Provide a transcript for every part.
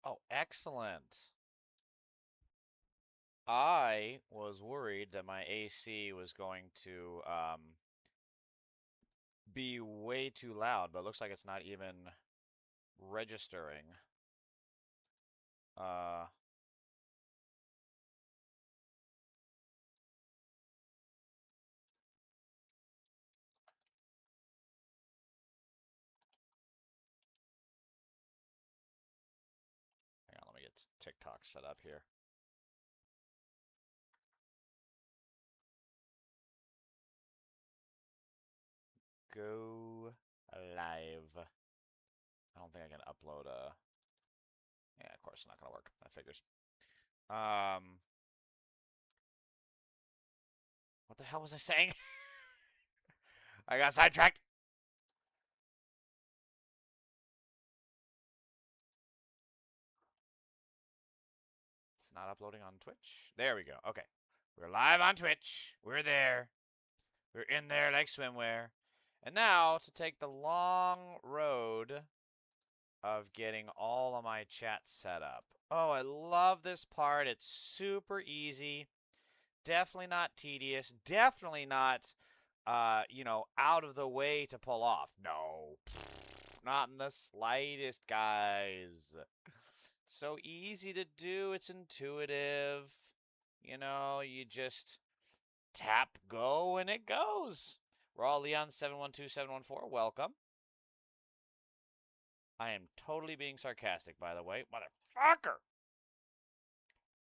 Oh, excellent. I was worried that my AC was going to be way too loud, but it looks like it's not even registering. Uh, Hang on, let me get TikTok set up here. Go live. I don't think I can upload a. Yeah, of course it's not gonna work. That figures. What the hell was I saying? I got sidetracked. It's not uploading on Twitch. There we go. Okay. We're live on Twitch. We're there. We're in there like swimwear. And now to take the long road of getting all of my chat set up. Oh, I love this part. It's super easy. Definitely not tedious. Definitely not, out of the way to pull off. No. Not in the slightest, guys. So easy to do. It's intuitive. You just tap go and it goes. Raw Leon 712714, welcome. I am totally being sarcastic, by the way. Motherfucker!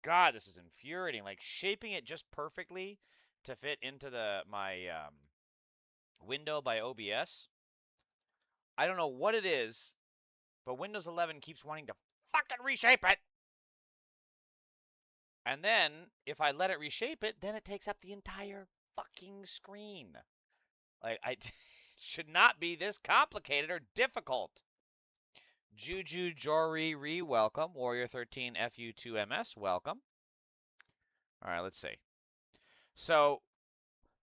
God, this is infuriating. Like, shaping it just perfectly to fit into my window by OBS. I don't know what it is, but Windows 11 keeps wanting to fucking reshape it. And then, if I let it reshape it, then it takes up the entire fucking screen. Like, it should not be this complicated or difficult. Juju Jory welcome. Warrior 13 FU2MS, welcome. All right, let's see. So,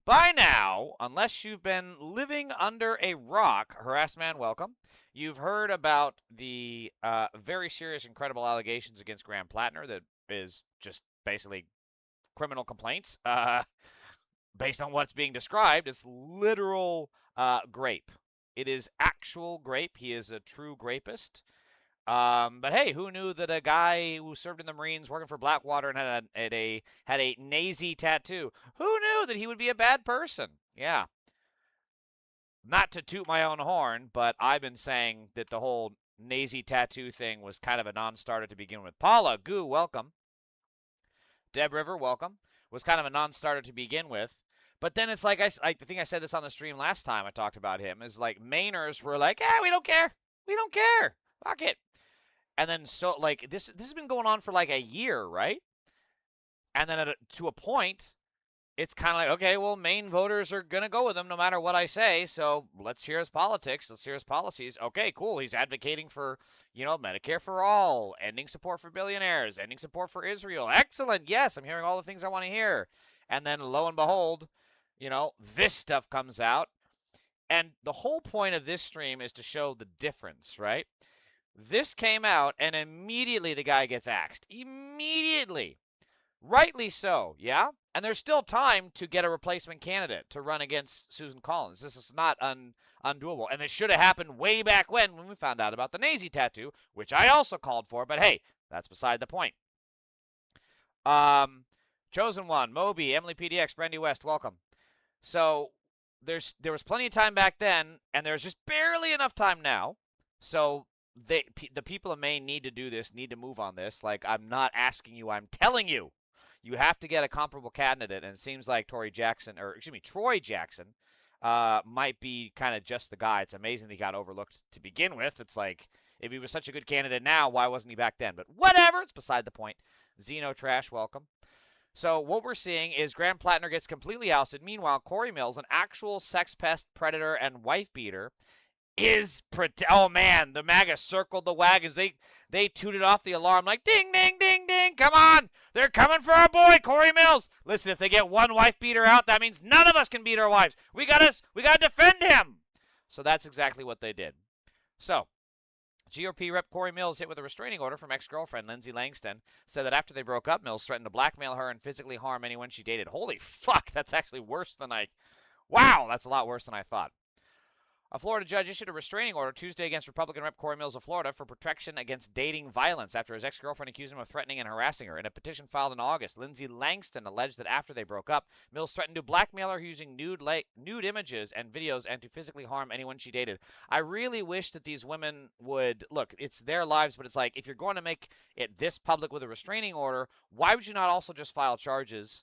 by now, unless you've been living under a rock, Harassed Man, welcome. You've heard about the very serious, incredible allegations against Graham Platner that is just basically criminal complaints. Based on what's being described, it's literal grape. It is actual grape. He is a true grapist. But hey, who knew that a guy who served in the Marines, working for Blackwater, and had a Nazi tattoo? Who knew that he would be a bad person? Yeah. Not to toot my own horn, but I've been saying that the whole Nazi tattoo thing was kind of a non-starter to begin with. Paula, Goo, welcome. Deb River, welcome. Was kind of a non-starter to begin with. But then it's like, I think I said this on the stream last time I talked about him, is like Mainers were like, we don't care. We don't care. Fuck it. And then so, like, this has been going on for like a year, right? And then to a point, it's kind of like, okay, well, Maine voters are going to go with him no matter what I say, so let's hear his politics. Let's hear his policies. Okay, cool. He's advocating for, Medicare for all, ending support for billionaires, ending support for Israel. Excellent. Yes, I'm hearing all the things I want to hear. And then lo and behold, this stuff comes out. And the whole point of this stream is to show the difference, right? This came out, and immediately the guy gets axed. Immediately. Rightly so, yeah? And there's still time to get a replacement candidate to run against Susan Collins. This is not undoable. And it should have happened way back when we found out about the Nazi tattoo, which I also called for. But hey, that's beside the point. Chosen One, Moby, Emily PDX, Brandy West, welcome. So there was plenty of time back then, and there's just barely enough time now. So the people of Maine need to do this, need to move on this. Like, I'm not asking you, I'm telling you. You have to get a comparable candidate, and it seems like Troy Jackson might be kind of just the guy. It's amazing that he got overlooked to begin with. It's like, if he was such a good candidate now, why wasn't he back then? But whatever, it's beside the point. Xeno Trash, welcome. So what we're seeing is Graham Platner gets completely ousted. Meanwhile, Cory Mills, an actual sex pest, predator, and wife beater, is oh man, the MAGA circled the wagons. They tooted off the alarm like ding, ding, ding, ding. Come on, they're coming for our boy Cory Mills. Listen, if they get one wife beater out, that means none of us can beat our wives. We gotta defend him. So that's exactly what they did. So GOP Rep Cory Mills hit with a restraining order from ex-girlfriend Lindsay Langston, said that after they broke up, Mills threatened to blackmail her and physically harm anyone she dated. Holy fuck, that's actually worse than wow, that's a lot worse than I thought. A Florida judge issued a restraining order Tuesday against Republican Rep Cory Mills of Florida for protection against dating violence after his ex-girlfriend accused him of threatening and harassing her. In a petition filed in August, Lindsay Langston alleged that after they broke up, Mills threatened to blackmail her using nude images and videos and to physically harm anyone she dated. I really wish that these women would, look, it's their lives, but it's like, if you're going to make it this public with a restraining order, why would you not also just file charges?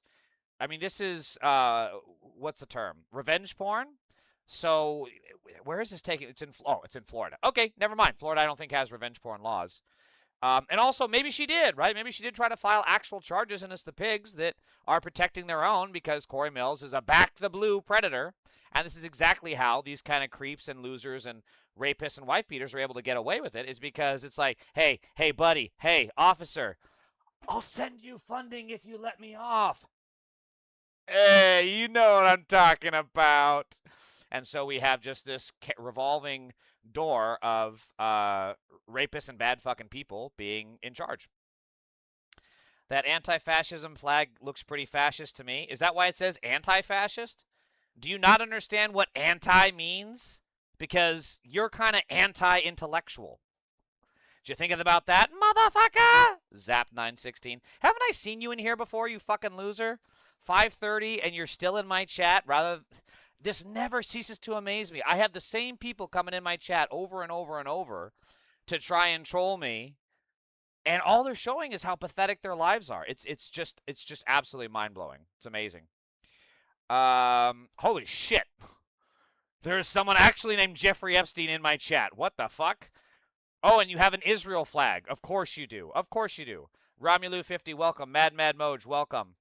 I mean, this is, what's the term? Revenge porn? So, where is this taking? It's in Florida. Okay, never mind. Florida, I don't think, has revenge porn laws. And also, maybe she did, right? Maybe she did try to file actual charges, and it's the pigs that are protecting their own because Cory Mills is a back-the-blue predator. And this is exactly how these kind of creeps and losers and rapists and wife beaters are able to get away with it, is because it's like, hey, buddy, hey, officer, I'll send you funding if you let me off. Hey, you know what I'm talking about. And so we have just this revolving door of rapists and bad fucking people being in charge. That anti-fascism flag looks pretty fascist to me. Is that why it says anti-fascist? Do you not understand what anti means? Because you're kind of anti-intellectual. Did you think about that, motherfucker? Zap916. Haven't I seen you in here before, you fucking loser? 5:30 and you're still in my chat rather... This never ceases to amaze me. I have the same people coming in my chat over and over and over to try and troll me, and all they're showing is how pathetic their lives are. It's just absolutely mind-blowing. It's amazing. Holy shit. There is someone actually named Jeffrey Epstein in my chat. What the fuck? Oh, and you have an Israel flag. Of course you do. Of course you do. Romulu50, welcome. Mad Moj, welcome.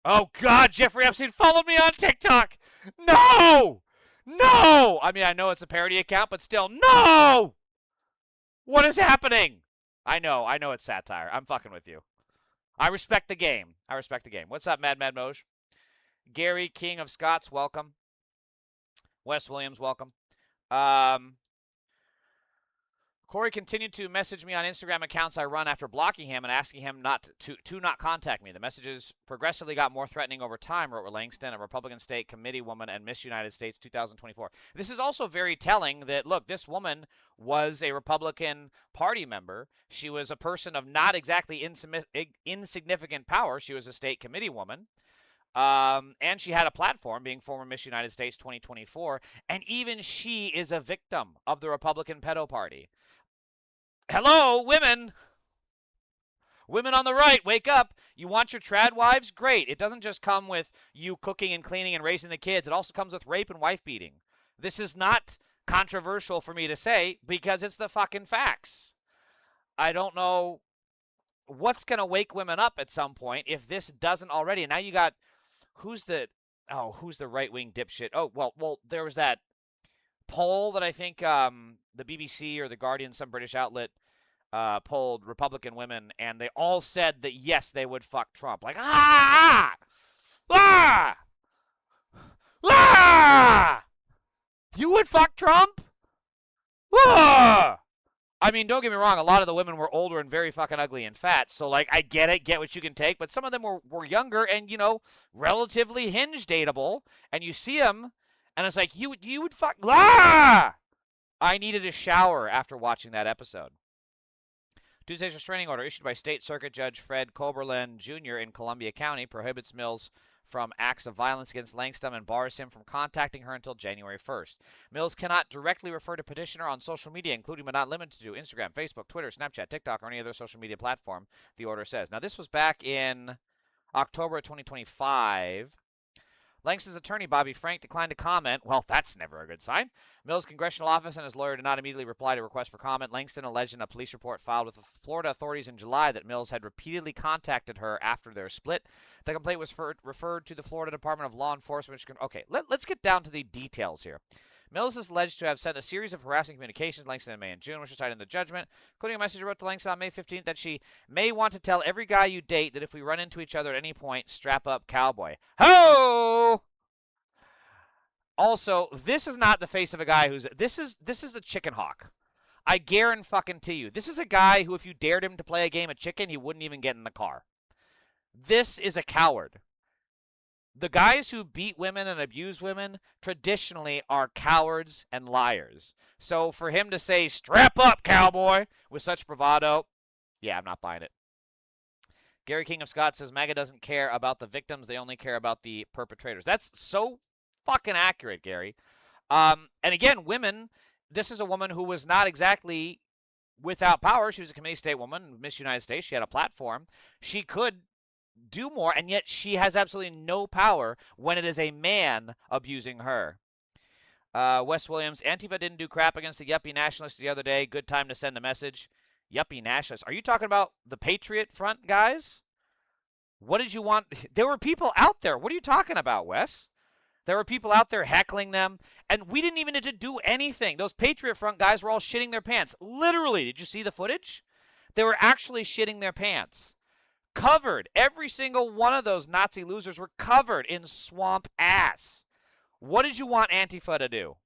Oh, God, Jeffrey Epstein followed me on TikTok. No! No! I mean, I know it's a parody account, but still, no! What is happening? I know it's satire. I'm fucking with you. I respect the game. What's up, Mad Moj? Gary, King of Scots, welcome. Wes Williams, welcome. Cory continued to message me on Instagram accounts I run after blocking him and asking him not to not contact me. The messages progressively got more threatening over time, wrote Langston, a Republican state committee woman and Miss United States 2024. This is also very telling that, look, this woman was a Republican Party member. She was a person of not exactly insignificant power. She was a state committee woman. And she had a platform, being former Miss United States 2024. And even she is a victim of the Republican pedo party. Hello, women. Women on the right, wake up. You want your trad wives? Great. It doesn't just come with you cooking and cleaning and raising the kids. It also comes with rape and wife beating. This is not controversial for me to say because it's the fucking facts. I don't know what's going to wake women up at some point if this doesn't already. And now you got, who's the right-wing dipshit? Oh, well, there was that poll that I think the BBC or the Guardian, some British outlet, polled Republican women, and they all said that, yes, they would fuck Trump. Like, you would fuck Trump? I mean, don't get me wrong, a lot of the women were older and very fucking ugly and fat, so, like, I get it, get what you can take, but some of them were younger and, you know, relatively hinge dateable, and you see them, and it's like, you would fuck... I needed a shower after watching that episode. Tuesday's restraining order issued by State Circuit Judge Fred Koberlin Jr. in Columbia County prohibits Mills from acts of violence against Langston and bars him from contacting her until January 1st. Mills cannot directly refer to petitioner on social media, including but not limited to Instagram, Facebook, Twitter, Snapchat, TikTok, or any other social media platform, the order says. Now, this was back in October of 2025. Langston's attorney, Bobby Frank, declined to comment. Well, that's never a good sign. Mills' congressional office and his lawyer did not immediately reply to a request for comment. Langston alleged in a police report filed with the Florida authorities in July that Mills had repeatedly contacted her after their split. The complaint was referred to the Florida Department of Law Enforcement. Okay, let's get down to the details here. Mills is alleged to have sent a series of harassing communications to Langston in May and June, which are cited in the judgment, including a message wrote to Langston on May 15th that she may want to tell every guy you date that if we run into each other at any point, strap up, cowboy. Ho! Also, this is not the face of a guy who's... This is the chicken hawk. I guarantee you, this is a guy who, if you dared him to play a game of chicken, he wouldn't even get in the car. This is a coward. The guys who beat women and abuse women traditionally are cowards and liars. So for him to say, strap up, cowboy, with such bravado, yeah, I'm not buying it. Gary King of Scott says, MAGA doesn't care about the victims. They only care about the perpetrators. That's so fucking accurate, Gary. And again, women, this is a woman who was not exactly without power. She was a committee state woman, Miss United States. She had a platform. She could do more, and yet she has absolutely no power when it is a man abusing her. Wes Williams, Antifa didn't do crap against the yuppie nationalists the other day. Good time to send a message. Yuppie nationalists. Are you talking about the Patriot Front guys? What did you want? There were people out there. What are you talking about, Wes? There were people out there heckling them, and we didn't even need to do anything. Those Patriot Front guys were all shitting their pants. Literally, did you see the footage? They were actually shitting their pants. Covered. Every single one of those Nazi losers were covered in swamp ass. What did you want Antifa to do?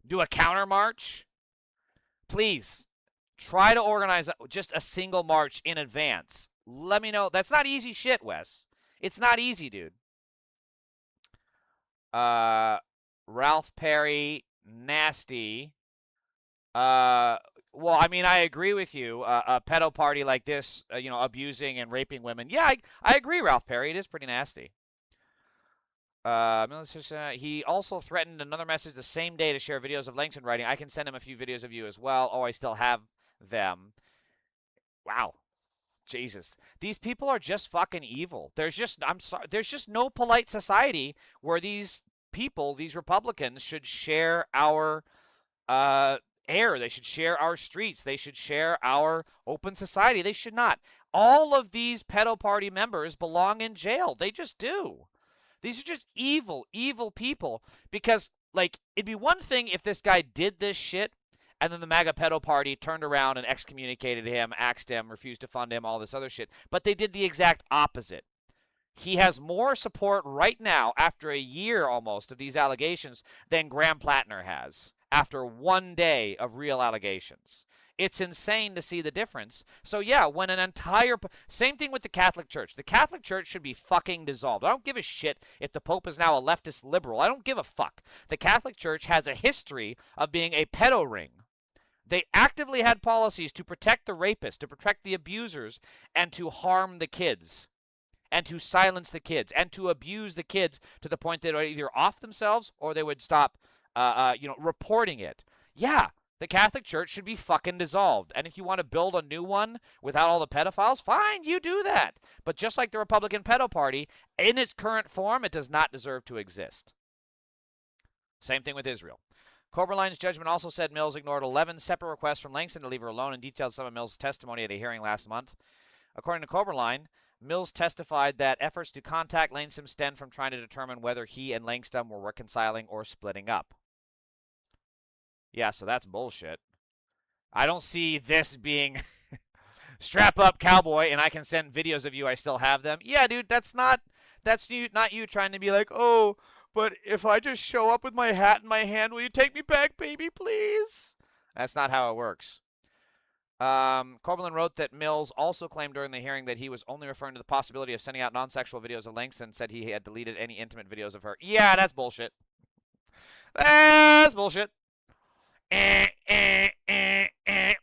Do a counter march? Please, try to organize just a single march in advance. Let me know. That's not easy shit, Wes. It's not easy, dude. Ralph Perry, nasty. Well, I mean, I agree with you. A pedo party like this, abusing and raping women. Yeah, I agree, Ralph Perry. It is pretty nasty. He also threatened another message the same day to share videos of Langston writing. I can send him a few videos of you as well. Oh, I still have them. Wow. Jesus. These people are just fucking evil. There's just no polite society where these people, these Republicans, should share our air. They should share our streets. They should share our open society. They should not. All of these pedo party members belong in jail. They just do. These are just evil, evil people. Because, it'd be one thing if this guy did this shit and then the MAGA pedo party turned around and excommunicated him, axed him, refused to fund him, all this other shit. But they did the exact opposite. He has more support right now, after a year almost of these allegations, than Graham Platner has after 1 day of real allegations. It's insane to see the difference. So yeah, when an entire... Same thing with the Catholic Church. The Catholic Church should be fucking dissolved. I don't give a shit if the Pope is now a leftist liberal. I don't give a fuck. The Catholic Church has a history of being a pedo ring. They actively had policies to protect the rapists, to protect the abusers, and to harm the kids, and to silence the kids, and to abuse the kids to the point they would either off themselves or they would stop, reporting it. Yeah, the Catholic Church should be fucking dissolved. And if you want to build a new one without all the pedophiles, fine, you do that. But just like the Republican pedo party, in its current form, it does not deserve to exist. Same thing with Israel. Coberline's judgment also said Mills ignored 11 separate requests from Langston to leave her alone and detailed some of Mills' testimony at a hearing last month. According to Coberline, Mills testified that efforts to contact Langston stemmed from trying to determine whether he and Langston were reconciling or splitting up. Yeah, so that's bullshit. I don't see this being strap up, cowboy, and I can send videos of you. I still have them. Yeah, dude, that's not you trying to be like, oh, but if I just show up with my hat in my hand, will you take me back, baby, please? That's not how it works. Coberline wrote that Mills also claimed during the hearing that he was only referring to the possibility of sending out non-sexual videos of Langston, said he had deleted any intimate videos of her. Yeah, that's bullshit. That's bullshit.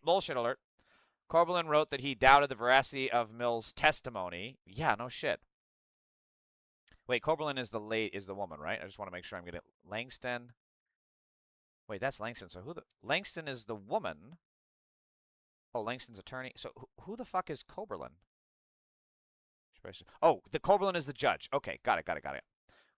Bullshit alert. Coberline wrote that he doubted the veracity of Mills' testimony. Yeah, no shit. Wait, Coberline is the woman, right? I just want to make sure I'm getting it. Langston. Wait, that's Langston. So Langston is the woman. Oh, Langston's attorney. So who the fuck is Coberline? Oh, the Coberline is the judge. Okay, got it.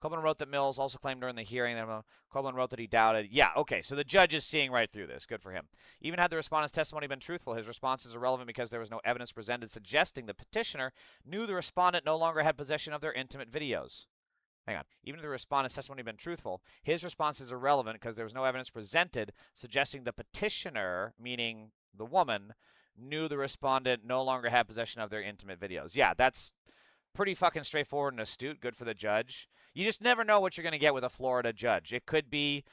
Coberline wrote that Mills also claimed during the hearing that Coberline wrote that he doubted. Yeah, okay, so the judge is seeing right through this. Good for him. Even had the respondent's testimony been truthful, his response is irrelevant because there was no evidence presented suggesting the petitioner knew the respondent no longer had possession of their intimate videos. Hang on. Even if the respondent's testimony had been truthful, his response is irrelevant because there was no evidence presented suggesting the petitioner, meaning the woman, knew the respondent no longer had possession of their intimate videos. Yeah, that's Pretty fucking straightforward and astute. Good for the judge. You just never know what you're going to get with a Florida judge. It could be,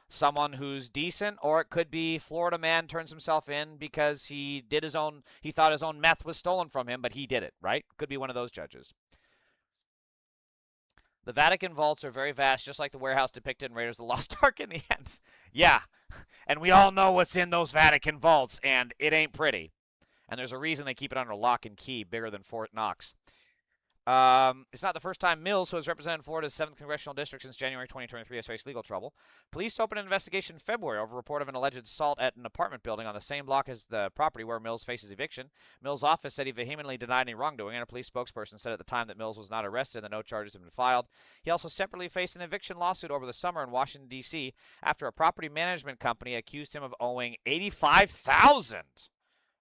someone who's decent, or it could be Florida man turns himself in because he thought his own meth was stolen from him, but he did it, right? Could be one of those judges. The Vatican vaults are very vast, just like the warehouse depicted in Raiders of the Lost Ark in the end. Yeah, and we all know what's in those Vatican vaults, and it ain't pretty. And there's a reason they keep it under lock and key, bigger than Fort Knox. It's not the first time Mills, who has represented Florida's 7th Congressional District since January 2023, has faced legal trouble. Police opened an investigation in February over a report of an alleged assault at an apartment building on the same block as the property where Mills faces eviction. Mills' office said he vehemently denied any wrongdoing, and a police spokesperson said at the time that Mills was not arrested and that no charges had been filed. He also separately faced an eviction lawsuit over the summer in Washington, D.C. after a property management company accused him of owing $85,000.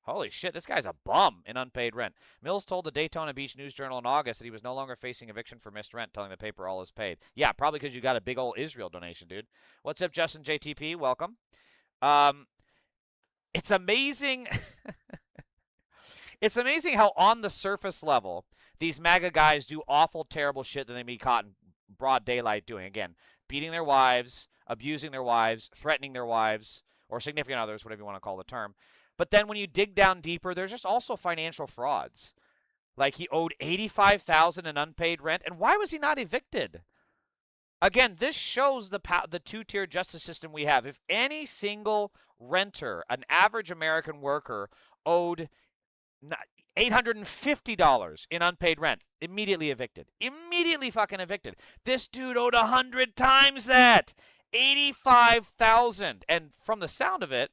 Holy shit, this guy's a bum in unpaid rent. Mills told the Daytona Beach News-Journal in August that he was no longer facing eviction for missed rent, telling the paper all is paid. Yeah, probably because you got a big old Israel donation, dude. What's up, Justin JTP? Welcome. It's amazing. It's amazing how on the surface level, these MAGA guys do awful, terrible shit that they be caught in broad daylight doing. Again, beating their wives, abusing their wives, threatening their wives, or significant others, whatever you want to call the term. But then when you dig down deeper, there's just also financial frauds. Like he owed $85,000 in unpaid rent, and why was he not evicted? Again, this shows the two-tier justice system we have. If any single renter, an average American worker, owed $850 in unpaid rent, immediately evicted. Immediately fucking evicted. This dude owed 100 times that. $85,000. And from the sound of it,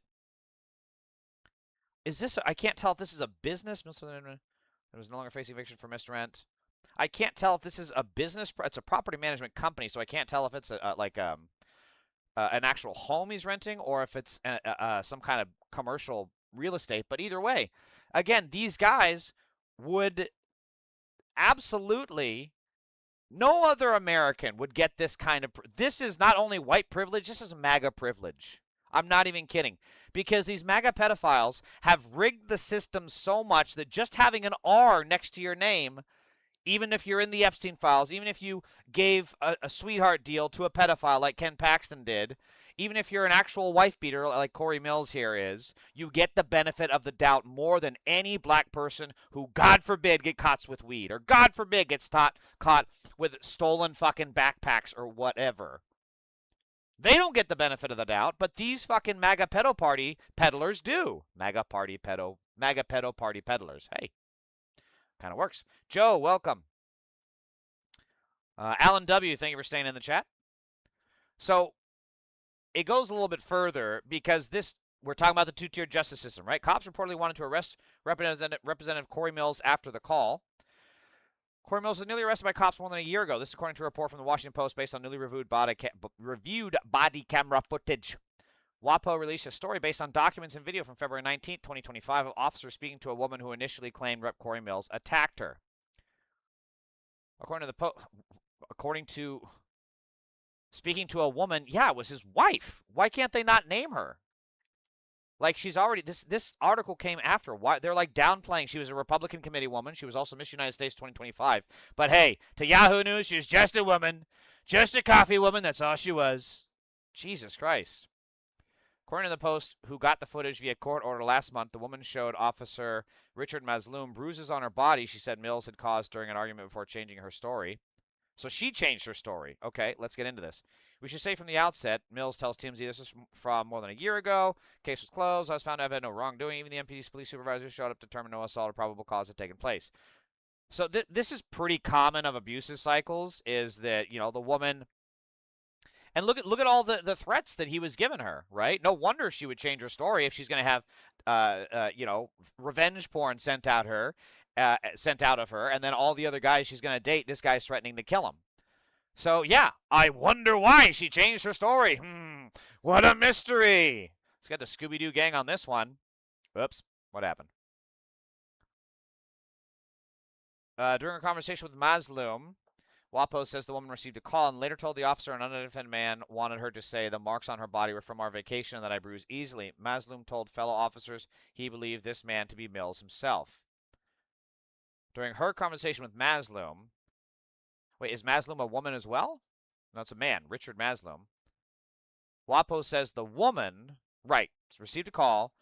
I can't tell if this is a business. It was no longer facing eviction for missed rent. I can't tell if this is a business. It's a property management company, so I can't tell if it's an actual home he's renting or if it's some kind of commercial real estate. But either way, again, these guys would absolutely, no other American would get this kind of. This is not only white privilege. This is MAGA privilege. I'm not even kidding. Because these MAGA pedophiles have rigged the system so much that just having an R next to your name, even if you're in the Epstein files, even if you gave a sweetheart deal to a pedophile like Ken Paxton did, even if you're an actual wife beater like Cory Mills here is, you get the benefit of the doubt more than any black person who, God forbid, get caught with weed, or God forbid gets caught with stolen fucking backpacks or whatever. They don't get the benefit of the doubt, but these fucking MAGA pedo party peddlers do. MAGA pedo party peddlers. Hey, kind of works. Joe, welcome. Alan W., thank you for staying in the chat. So it goes a little bit further because we're talking about the two-tier justice system, right? Cops reportedly wanted to arrest Representative Cory Mills after the call. Cory Mills was nearly arrested by cops more than a year ago. This is according to a report from the Washington Post based on newly reviewed body camera footage. WAPO released a story based on documents and video from February 19, 2025 of officers speaking to a woman who initially claimed Rep. Cory Mills attacked her. Speaking to a woman, yeah, it was his wife. Why can't they not name her? Like, she's already, this article came after. Why they're like downplaying. She was a Republican committee woman. She was also Miss United States 2025. But hey, to Yahoo News, she was just a woman. Just a coffee woman. That's all she was. Jesus Christ. According to the Post, who got the footage via court order last month, the woman showed Officer Richard Mazloum bruises on her body she said Mills had caused during an argument before changing her story. So she changed her story. Okay, let's get into this. We should say from the outset, Mills tells TMZ this was from more than a year ago. Case was closed. I was found to have had no wrongdoing. Even the MPD's police supervisor showed up to determine no assault or probable cause had taken place. So this is pretty common of abusive cycles, is that, the woman... And look at all the threats that he was giving her, right? No wonder she would change her story if she's going to have, revenge porn sent out of her, and then all the other guys she's going to date, this guy's threatening to kill him. So, yeah, I wonder why she changed her story. What a mystery. Let's get the Scooby-Doo gang on this one. Oops, what happened? During a conversation with Mazloum, WAPO says the woman received a call and later told the officer an unidentified man wanted her to say the marks on her body were from our vacation and that I bruised easily. Mazloum told fellow officers he believed this man to be Mills himself. During her conversation with Masloom, wait, is Masloom a woman as well? No, it's a man, Richard Masloom. WAPO says the woman, right, received a call.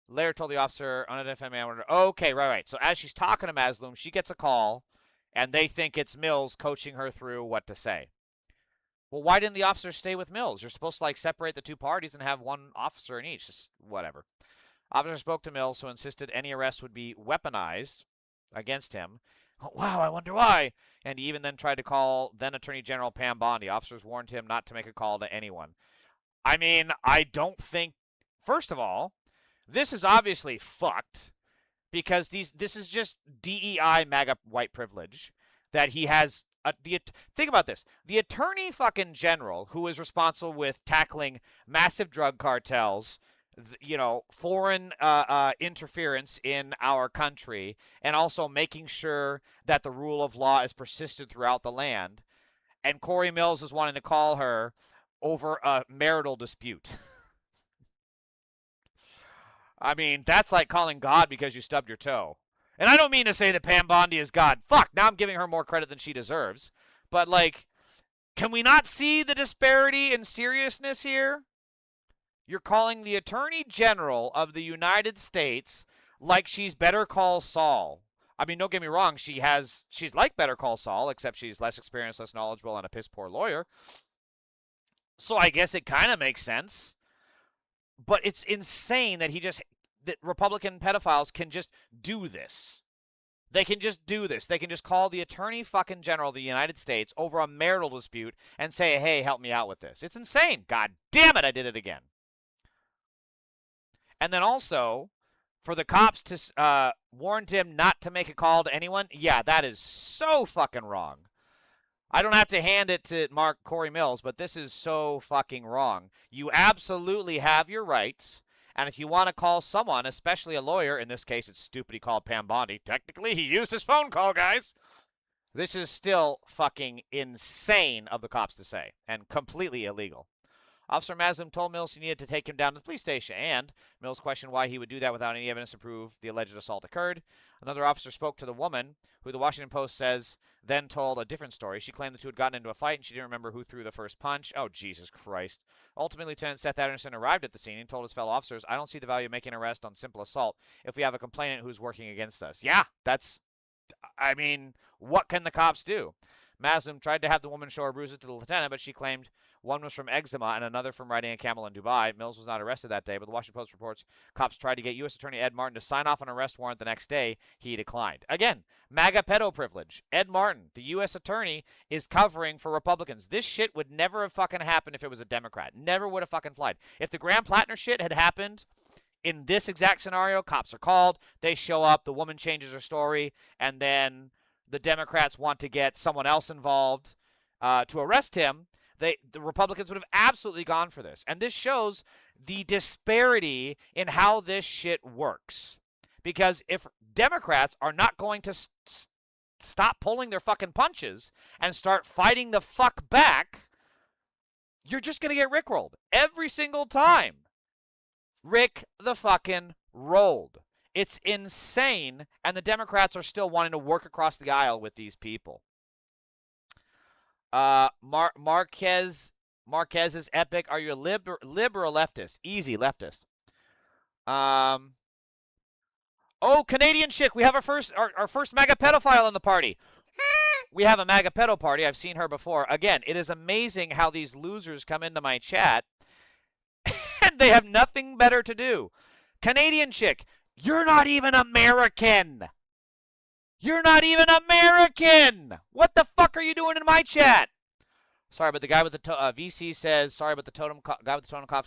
Later told the officer, unidentified man, okay, right. So as she's talking to Masloom, she gets a call, and they think it's Mills coaching her through what to say. Well, why didn't the officer stay with Mills? You're supposed to, like, separate the two parties and have one officer in each. Just whatever. Officer spoke to Mills, who insisted any arrest would be weaponized against him. Wow, I wonder why. And he even then tried to call then Attorney General Pam Bondi. Officers warned him not to make a call to anyone. I mean, I don't think, first of all, this is obviously fucked because this is just DEI MAGA white privilege that he has. Think about this. The Attorney fucking General, who is responsible with tackling massive drug cartels, foreign interference in our country, and also making sure that the rule of law is persisted throughout the land. And Cory Mills is wanting to call her over a marital dispute. I mean, that's like calling God because you stubbed your toe. And I don't mean to say that Pam Bondi is God. Fuck, now I'm giving her more credit than she deserves. But, like, can we not see the disparity in seriousness here? You're calling the Attorney General of the United States like she's Better Call Saul. I mean, don't get me wrong, she's like Better Call Saul, except she's less experienced, less knowledgeable, and a piss-poor lawyer. So I guess it kind of makes sense. But it's insane that that Republican pedophiles can just do this. They can just do this. They can just call the Attorney fucking General of the United States over a marital dispute and say, hey, help me out with this. It's insane. God damn it, I did it again. And then also, for the cops to warn him not to make a call to anyone, yeah, that is so fucking wrong. I don't have to hand it to Cory Mills, but this is so fucking wrong. You absolutely have your rights, and if you want to call someone, especially a lawyer, in this case it's stupid he called Pam Bondi. Technically, he used his phone call, guys. This is still fucking insane of the cops to say, and completely illegal. Officer Masloom told Mills he needed to take him down to the police station, and Mills questioned why he would do that without any evidence to prove the alleged assault occurred. Another officer spoke to the woman, who the Washington Post says then told a different story. She claimed the two had gotten into a fight, and she didn't remember who threw the first punch. Oh, Jesus Christ. Ultimately, Lieutenant Seth Anderson arrived at the scene and told his fellow officers, I don't see the value of making an arrest on simple assault if we have a complainant who's working against us. Yeah, I mean, what can the cops do? Masloom tried to have the woman show her bruises to the lieutenant, but she claimed one was from eczema and another from riding a camel in Dubai. Mills was not arrested that day, but the Washington Post reports cops tried to get U.S. Attorney Ed Martin to sign off on an arrest warrant the next day. He declined. Again, MAGA pedo privilege. Ed Martin, the U.S. Attorney, is covering for Republicans. This shit would never have fucking happened if it was a Democrat. Never would have fucking flied. If the Graham Platner shit had happened in this exact scenario, cops are called, they show up, the woman changes her story, and then the Democrats want to get someone else involved to arrest him, the Republicans would have absolutely gone for this. And this shows the disparity in how this shit works. Because if Democrats are not going to stop pulling their fucking punches and start fighting the fuck back, you're just going to get rickrolled every single time. Rick the fucking rolled. It's insane, and the Democrats are still wanting to work across the aisle with these people. Marquez is epic. Are you a lib or a leftist? Easy, leftist. Oh, Canadian chick. We have our first MAGA pedophile in the party. We have a MAGA pedo party. I've seen her before. Again, it is amazing how these losers come into my chat, and they have nothing better to do. Canadian chick. You're not even American. You're not even American. What the fuck are you doing in my chat? Sorry, but the guy with the VC says, sorry, but the guy with the totem cap.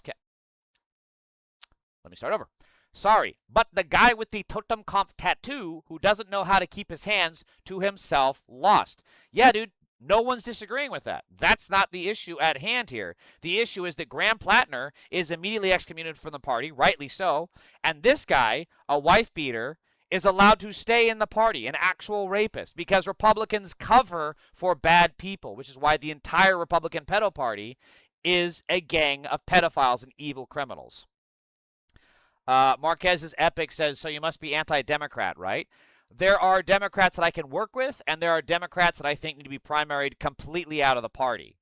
Let me start over. Sorry, but the guy with the totem tattoo who doesn't know how to keep his hands to himself lost. Yeah, dude. No one's disagreeing with that. That's not the issue at hand here. The issue is that Graham Platner is immediately excommunicated from the party, rightly so, and this guy, a wife beater, is allowed to stay in the party, an actual rapist, because Republicans cover for bad people, which is why the entire Republican pedo party is a gang of pedophiles and evil criminals. Marquez's epic says, so you must be anti-Democrat, right? There are Democrats that I can work with, and there are Democrats that I think need to be primaried completely out of the party.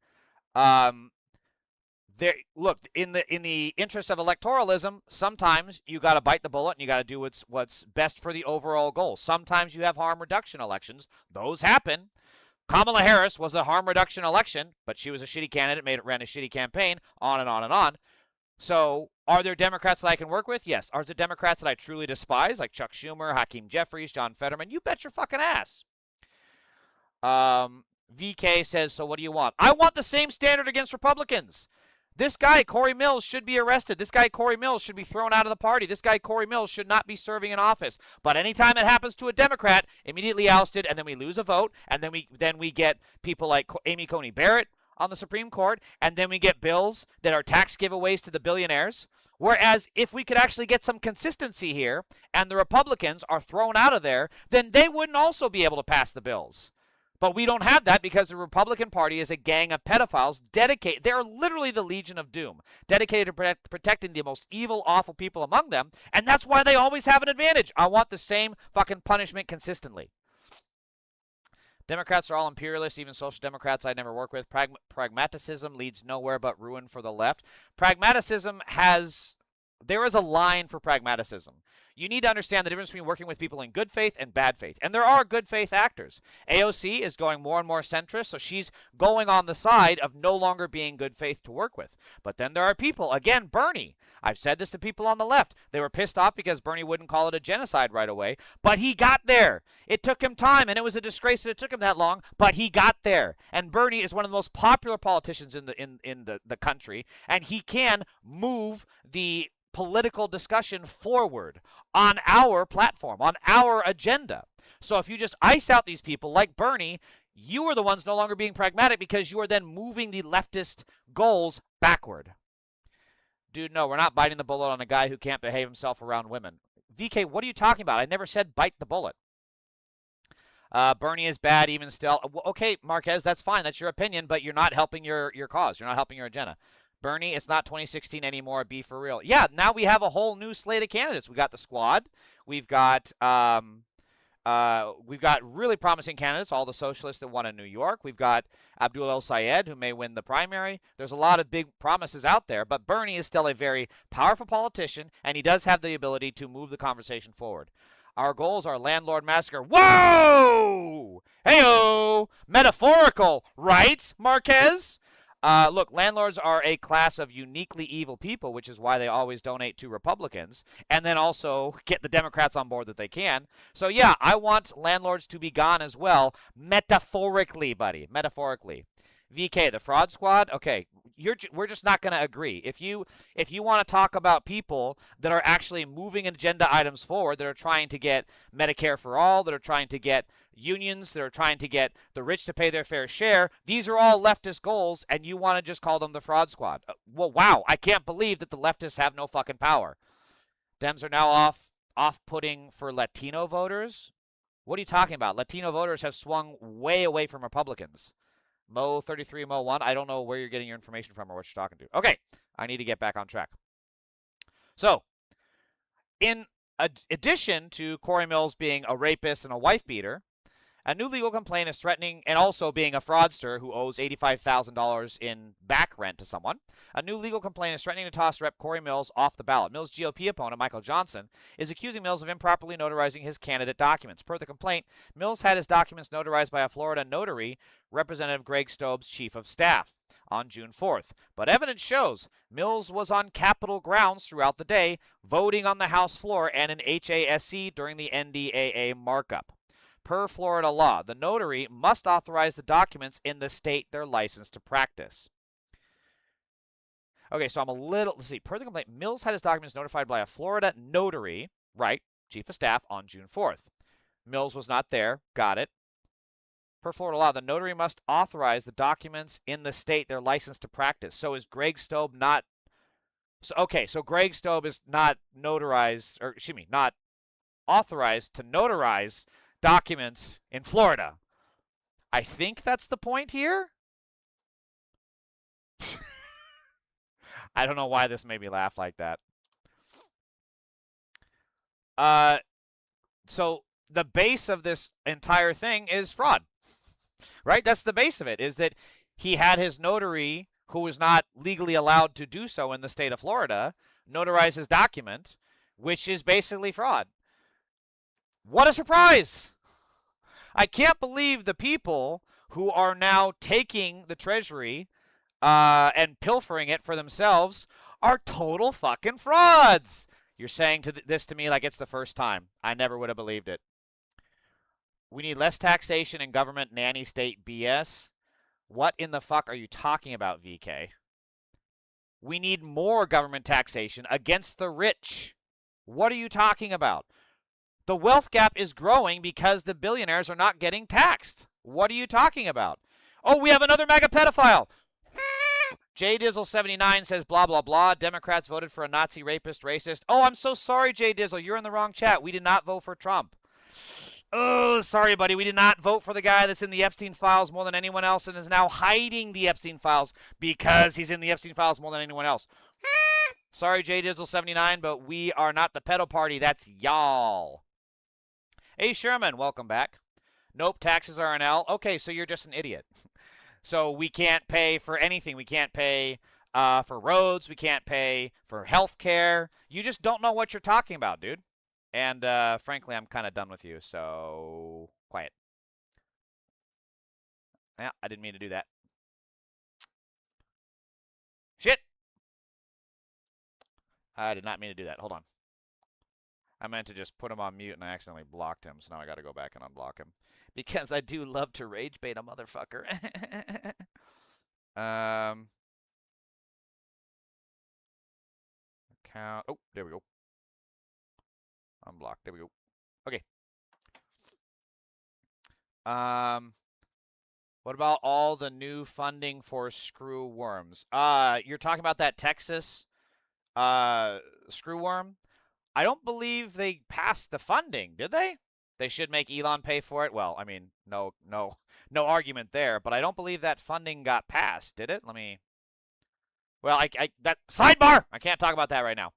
Um, look, in the interest of electoralism, sometimes you got to bite the bullet and you got to do what's best for the overall goal. Sometimes you have harm reduction elections; those happen. Kamala Harris was a harm reduction election, but she was a shitty candidate, ran a shitty campaign, on and on and on. So, are there Democrats that I can work with? Yes. Are there Democrats that I truly despise, like Chuck Schumer, Hakeem Jeffries, John Fetterman? You bet your fucking ass. VK says, so what do you want? I want the same standard against Republicans. This guy, Cory Mills, should be arrested. This guy, Cory Mills, should be thrown out of the party. This guy, Cory Mills, should not be serving in office. But anytime it happens to a Democrat, immediately ousted, and then we lose a vote, and then we get people like Amy Coney Barrett on the Supreme Court, and then we get bills that are tax giveaways to the billionaires. Whereas if we could actually get some consistency here, and the Republicans are thrown out of there, then they wouldn't also be able to pass the bills. But we don't have that because the Republican Party is a gang of pedophiles dedicated. They are literally the Legion of Doom, dedicated to protecting the most evil, awful people among them. And that's why they always have an advantage. I want the same fucking punishment consistently. Democrats are all imperialists, even social democrats I never work with. Pragmatism leads nowhere but ruin for the left. Pragmatism has... There is a line for pragmatism. You need to understand the difference between working with people in good faith and bad faith. And there are good faith actors. AOC is going more and more centrist, so she's going on the side of no longer being good faith to work with. But then there are people, again, Bernie. I've said this to people on the left. They were pissed off because Bernie wouldn't call it a genocide right away. But he got there. It took him time, and it was a disgrace that it took him that long, but he got there. And Bernie is one of the most popular politicians in the country, and he can move the political discussion forward on our platform, on our agenda. So if you just ice out these people like Bernie, you are the ones no longer being pragmatic because you are then moving the leftist goals backward. Dude, no, we're not biting the bullet on a guy who can't behave himself around women. VK, what are you talking about? I never said bite the bullet. Bernie is bad even still. Okay, Marquez, that's fine. That's your opinion, but you're not helping your cause. You're not helping your agenda. Bernie, it's not 2016 anymore. Be for real. Yeah, now we have a whole new slate of candidates. We got the squad. We've got really promising candidates. All the socialists that won in New York. We've got Abdul El Sayed, who may win the primary. There's a lot of big promises out there, but Bernie is still a very powerful politician, and he does have the ability to move the conversation forward. Our goals are landlord massacre. Whoa! Hey-o! Metaphorical, right, Marquez? Look, landlords are a class of uniquely evil people, which is why they always donate to Republicans, and then also get the Democrats on board that they can. So, yeah, I want landlords to be gone as well, metaphorically, buddy, metaphorically. VK, the fraud squad, okay, we're just not going to agree. If you want to talk about people that are actually moving agenda items forward, that are trying to get Medicare for all, that are trying to get unions, that are trying to get the rich to pay their fair share, these are all leftist goals, and you want to just call them the fraud squad. Well, wow, I can't believe that the leftists have no fucking power. Dems are now off-putting for Latino voters? What are you talking about? Latino voters have swung way away from Republicans. Mo33, Mo1, I don't know where you're getting your information from or what you're talking to. Okay, I need to get back on track. So, in addition to Cory Mills being a rapist and a wife beater, a new legal complaint is threatening, and also being a fraudster who owes $85,000 in back rent to someone. A new legal complaint is threatening to toss Rep. Cory Mills off the ballot. Mills' GOP opponent, Michael Johnson, is accusing Mills of improperly notarizing his candidate documents. Per the complaint, Mills had his documents notarized by a Florida notary, Representative Greg Stobe's chief of staff, on June 4th. But evidence shows Mills was on Capitol grounds throughout the day, voting on the House floor and in HASC during the NDAA markup. Per Florida law, the notary must authorize the documents in the state they're licensed to practice. Okay, so let's see. Per the complaint, Mills had his documents notified by a Florida notary, right, chief of staff, on June 4th. Mills was not there. Got it. Per Florida law, the notary must authorize the documents in the state they're licensed to practice. So is Greg Stobe not... So Greg Stobe is not notarized, or excuse me, not authorized to notarize documents in Florida. I think that's the point here. I don't know why this made me laugh like that. So the base of this entire thing is fraud, right? That's the base of it, is that he had his notary, who was not legally allowed to do so in the state of Florida, notarize his document, which is basically fraud. What a surprise! I can't believe the people who are now taking the Treasury and pilfering it for themselves are total fucking frauds. You're saying this to me like it's the first time. I never would have believed it. We need less taxation and government nanny state BS. What in the fuck are you talking about, VK? We need more government taxation against the rich. What are you talking about? The wealth gap is growing because the billionaires are not getting taxed. What are you talking about? Oh, we have another MAGA pedophile. JDizzle79 says blah, blah, blah. Democrats voted for a Nazi rapist racist. Oh, I'm so sorry, JDizzle. You're in the wrong chat. We did not vote for Trump. Oh, sorry, buddy. We did not vote for the guy that's in the Epstein files more than anyone else and is now hiding the Epstein files because he's in the Epstein files more than anyone else. Sorry, JDizzle79, but we are not the pedo party. That's y'all. Hey, Sherman, welcome back. Nope, taxes are an L. Okay, so you're just an idiot. So we can't pay for anything. We can't pay for roads. We can't pay for health care. You just don't know what you're talking about, dude. And frankly, I'm kind of done with you, so quiet. Yeah, I didn't mean to do that. Shit! I did not mean to do that. Hold on. I meant to just put him on mute, and I accidentally blocked him, so now I got to go back and unblock him. Because I do love to rage bait a motherfucker. Account. Oh, there we go. Unblock. There we go. Okay. What about all the new funding for screw worms? You're talking about that Texas screw worm? I don't believe they passed the funding, did they? They should make Elon pay for it. Well, I mean, no argument there. But I don't believe that funding got passed, did it? Let me. Well, that sidebar. I can't talk about that right now.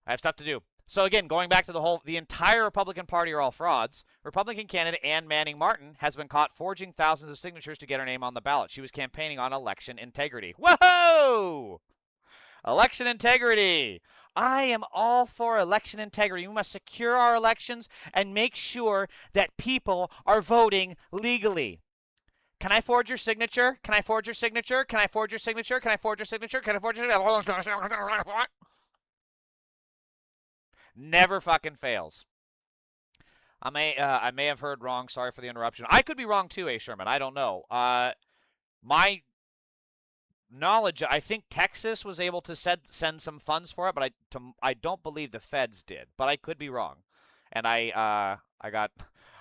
I have stuff to do. So again, going back to the entire Republican Party are all frauds. Republican candidate Ann Manning Martin has been caught forging thousands of signatures to get her name on the ballot. She was campaigning on election integrity. Whoa! Election integrity. I am all for election integrity. We must secure our elections and make sure that people are voting legally. Can I forge your signature? Can I forge your signature? Can I forge your signature? Can I forge your signature? Can I forge your signature? Never fucking fails. I may have heard wrong. Sorry for the interruption. I could be wrong too, A. Sherman. I don't know. My knowledge, I think Texas was able to send some funds for it, but I don't believe the feds did. But I could be wrong. And I got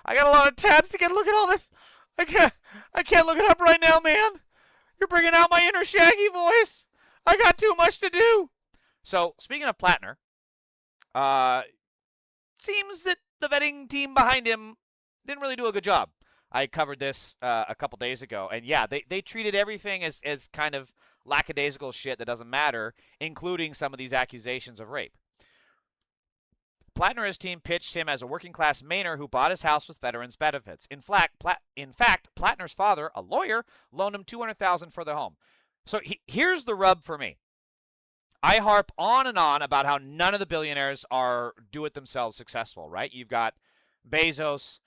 a lot of tabs to look at all this. I can't look it up right now, man. You're bringing out my inner Shaggy voice. I got too much to do. So speaking of Platner, seems that the vetting team behind him didn't really do a good job. I covered this a couple days ago, and yeah, they treated everything as kind of lackadaisical shit that doesn't matter, including some of these accusations of rape. Platner and his team pitched him as a working-class Mainer who bought his house with veterans' benefits. In fact, Platner's father, a lawyer, loaned him $200,000 for the home. So here's the rub for me. I harp on and on about how none of the billionaires are do-it-themselves successful, right? You've got Bezos,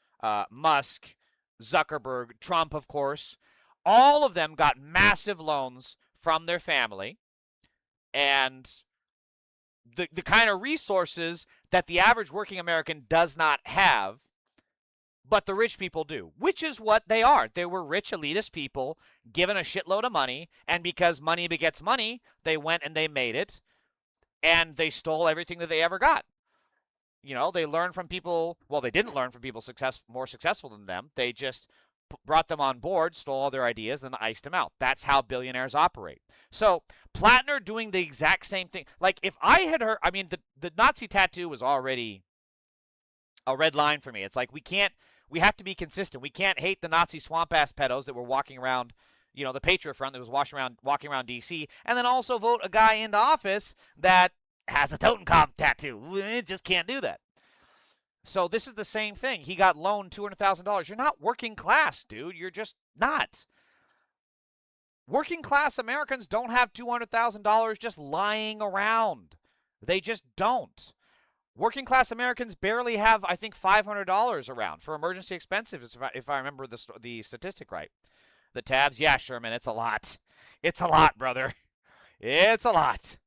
Musk, Zuckerberg, Trump, of course. All of them got massive loans from their family and the kind of resources that the average working American does not have, but the rich people do, which is what they are. They were rich elitist people given a shitload of money, and because money begets money, they went and they made it, and they stole everything that they ever got. You know, they learned from people. Well, they didn't learn from people more successful than them. They just brought them on board, stole all their ideas, then iced them out. That's how billionaires operate. So Platner doing the exact same thing. Like if I had heard, I mean, the Nazi tattoo was already a red line for me. It's like we have to be consistent. We can't hate the Nazi swamp ass pedos that were walking around, you know, the Patriot Front that was walking around D.C. and then also vote a guy into office that has a Totenkopf tattoo. We just can't do that. So this is the same thing. He got loaned $200,000. You're not working class, dude. You're just not. Working class Americans don't have $200,000 just lying around. They just don't. Working class Americans barely have, I think, $500 around for emergency expenses, if I remember the statistic right. The tabs, yeah, Sherman, it's a lot. It's a lot, brother. It's a lot.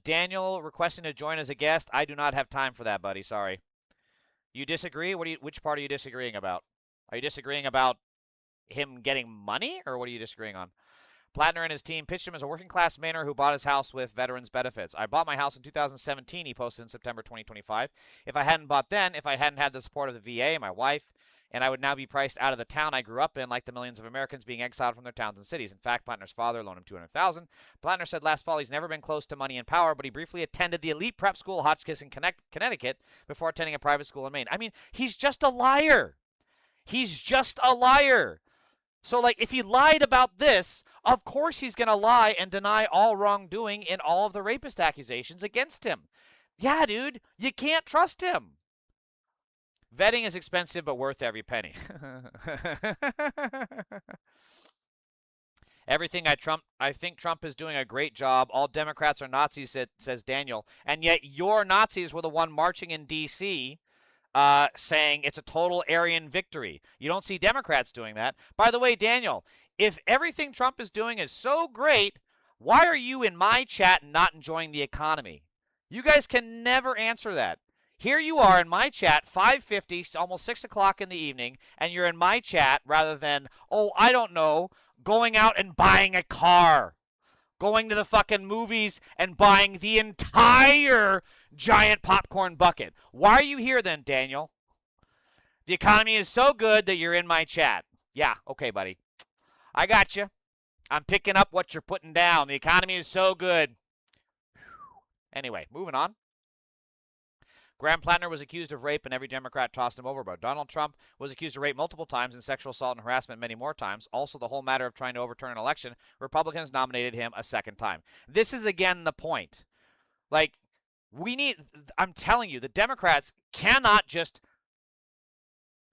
Daniel requesting to join as a guest. I do not have time for that, buddy. Sorry. You disagree? Which part are you disagreeing about? Are you disagreeing about him getting money, or what are you disagreeing on? Platner and his team pitched him as a working-class miner who bought his house with veterans' benefits. I bought my house in 2017, he posted in September 2025. If I hadn't bought then, if I hadn't had the support of the VA and my wife, and I would now be priced out of the town I grew up in, like the millions of Americans being exiled from their towns and cities. In fact, Platner's father loaned him $200,000. Platner said last fall he's never been close to money and power, but he briefly attended the elite prep school Hotchkiss in Connecticut before attending a private school in Maine. I mean, he's just a liar. He's just a liar. So, like, if he lied about this, of course he's going to lie and deny all wrongdoing in all of the rapist accusations against him. Yeah, dude, you can't trust him. Vetting is expensive, but worth every penny. Everything I think Trump is doing a great job. All Democrats are Nazis, says Daniel. And yet your Nazis were the one marching in D.C., saying it's a total Aryan victory. You don't see Democrats doing that. By the way, Daniel, if everything Trump is doing is so great, why are you in my chat not enjoying the economy? You guys can never answer that. Here you are in my chat, 5:50, almost 6 o'clock in the evening, and you're in my chat rather than, oh, I don't know, going out and buying a car. Going to the fucking movies and buying the entire giant popcorn bucket. Why are you here then, Daniel? The economy is so good that you're in my chat. Yeah, okay, buddy. I got you. I'm picking up what you're putting down. The economy is so good. Anyway, moving on. Graham Platner was accused of rape and every Democrat tossed him overboard. Donald Trump was accused of rape multiple times and sexual assault and harassment many more times. Also, the whole matter of trying to overturn an election, Republicans nominated him a second time. This is, again, the point. Like, I'm telling you, the Democrats cannot just,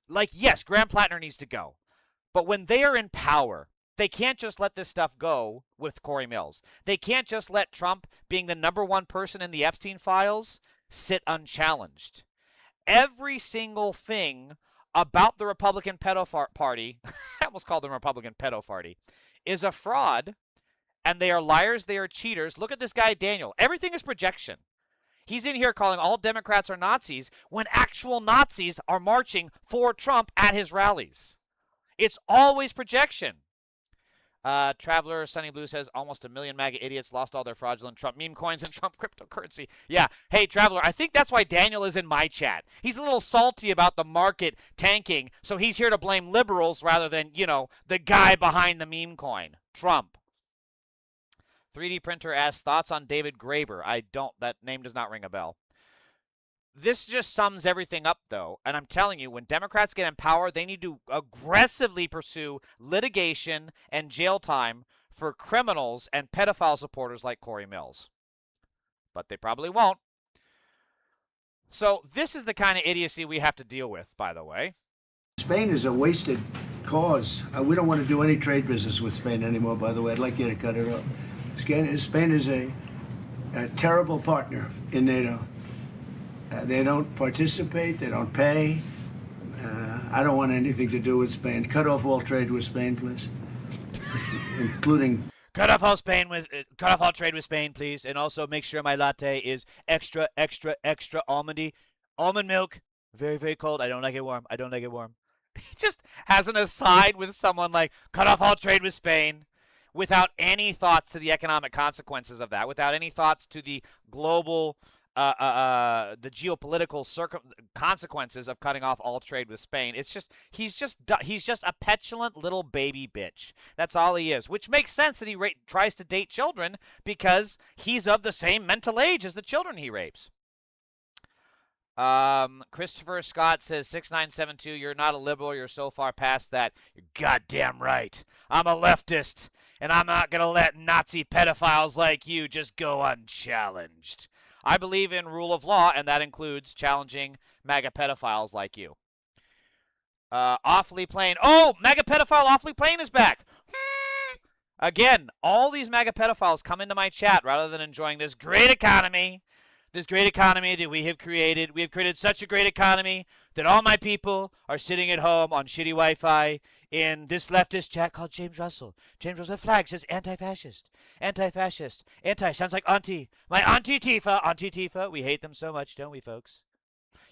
like, yes, Graham Platner needs to go. But when they are in power, they can't just let this stuff go with Cory Mills. They can't just let Trump, being the #1 person in the Epstein files, sit unchallenged. Every single thing about the Republican pedo party, I almost called them Republican pedo party, is a fraud, and they are liars, they are cheaters. Look at this guy, Daniel. Everything is projection. He's in here calling all Democrats are Nazis when actual Nazis are marching for Trump at his rallies. It's always projection. Traveler Sunny Blue says almost 1 million MAGA idiots lost all their fraudulent Trump meme coins and Trump cryptocurrency. Yeah. Hey, Traveler, I think that's why Daniel is in my chat. He's a little salty about the market tanking, so he's here to blame liberals rather than, you know, the guy behind the meme coin, Trump. 3D Printer asks, thoughts on David Graeber? That name does not ring a bell. This just sums everything up, though. And I'm telling you, when Democrats get in power, they need to aggressively pursue litigation and jail time for criminals and pedophile supporters like Cory Mills. But they probably won't. So this is the kind of idiocy we have to deal with, by the way. Spain is a wasted cause. We don't want to do any trade business with Spain anymore, by the way. I'd like you to cut it off. Spain is a terrible partner in NATO. They don't participate. They don't pay. I don't want anything to do with Spain. Cut off all trade with Spain, please, including. Cut off all trade with Spain, please, and also make sure my latte is extra, extra, extra almondy. Almond milk, very, very cold. I don't like it warm. I don't like it warm. He just has an aside with someone like, cut off all trade with Spain, without any thoughts to the economic consequences of that, without any thoughts to the global. The geopolitical consequences of cutting off all trade with Spain. It's just he's just a petulant little baby bitch. That's all he is, which makes sense that he tries to date children because he's of the same mental age as the children he rapes. Christopher Scott says 6972. You're not a liberal. You're so far past that. You're goddamn right. I'm a leftist, and I'm not gonna let Nazi pedophiles like you just go unchallenged. I believe in rule of law, and that includes challenging MAGA pedophiles like you. Awfully Plain. Oh, MAGA pedophile Awfully Plain is back. Again, all these MAGA pedophiles come into my chat rather than enjoying this great economy. This great economy that we have created. We have created such a great economy that all my people are sitting at home on shitty Wi-Fi in this leftist chat called James Russell. James Russell, the flag says anti-fascist. Anti-fascist. Anti sounds like auntie. My auntie Tifa. Auntie Tifa. We hate them so much, don't we, folks?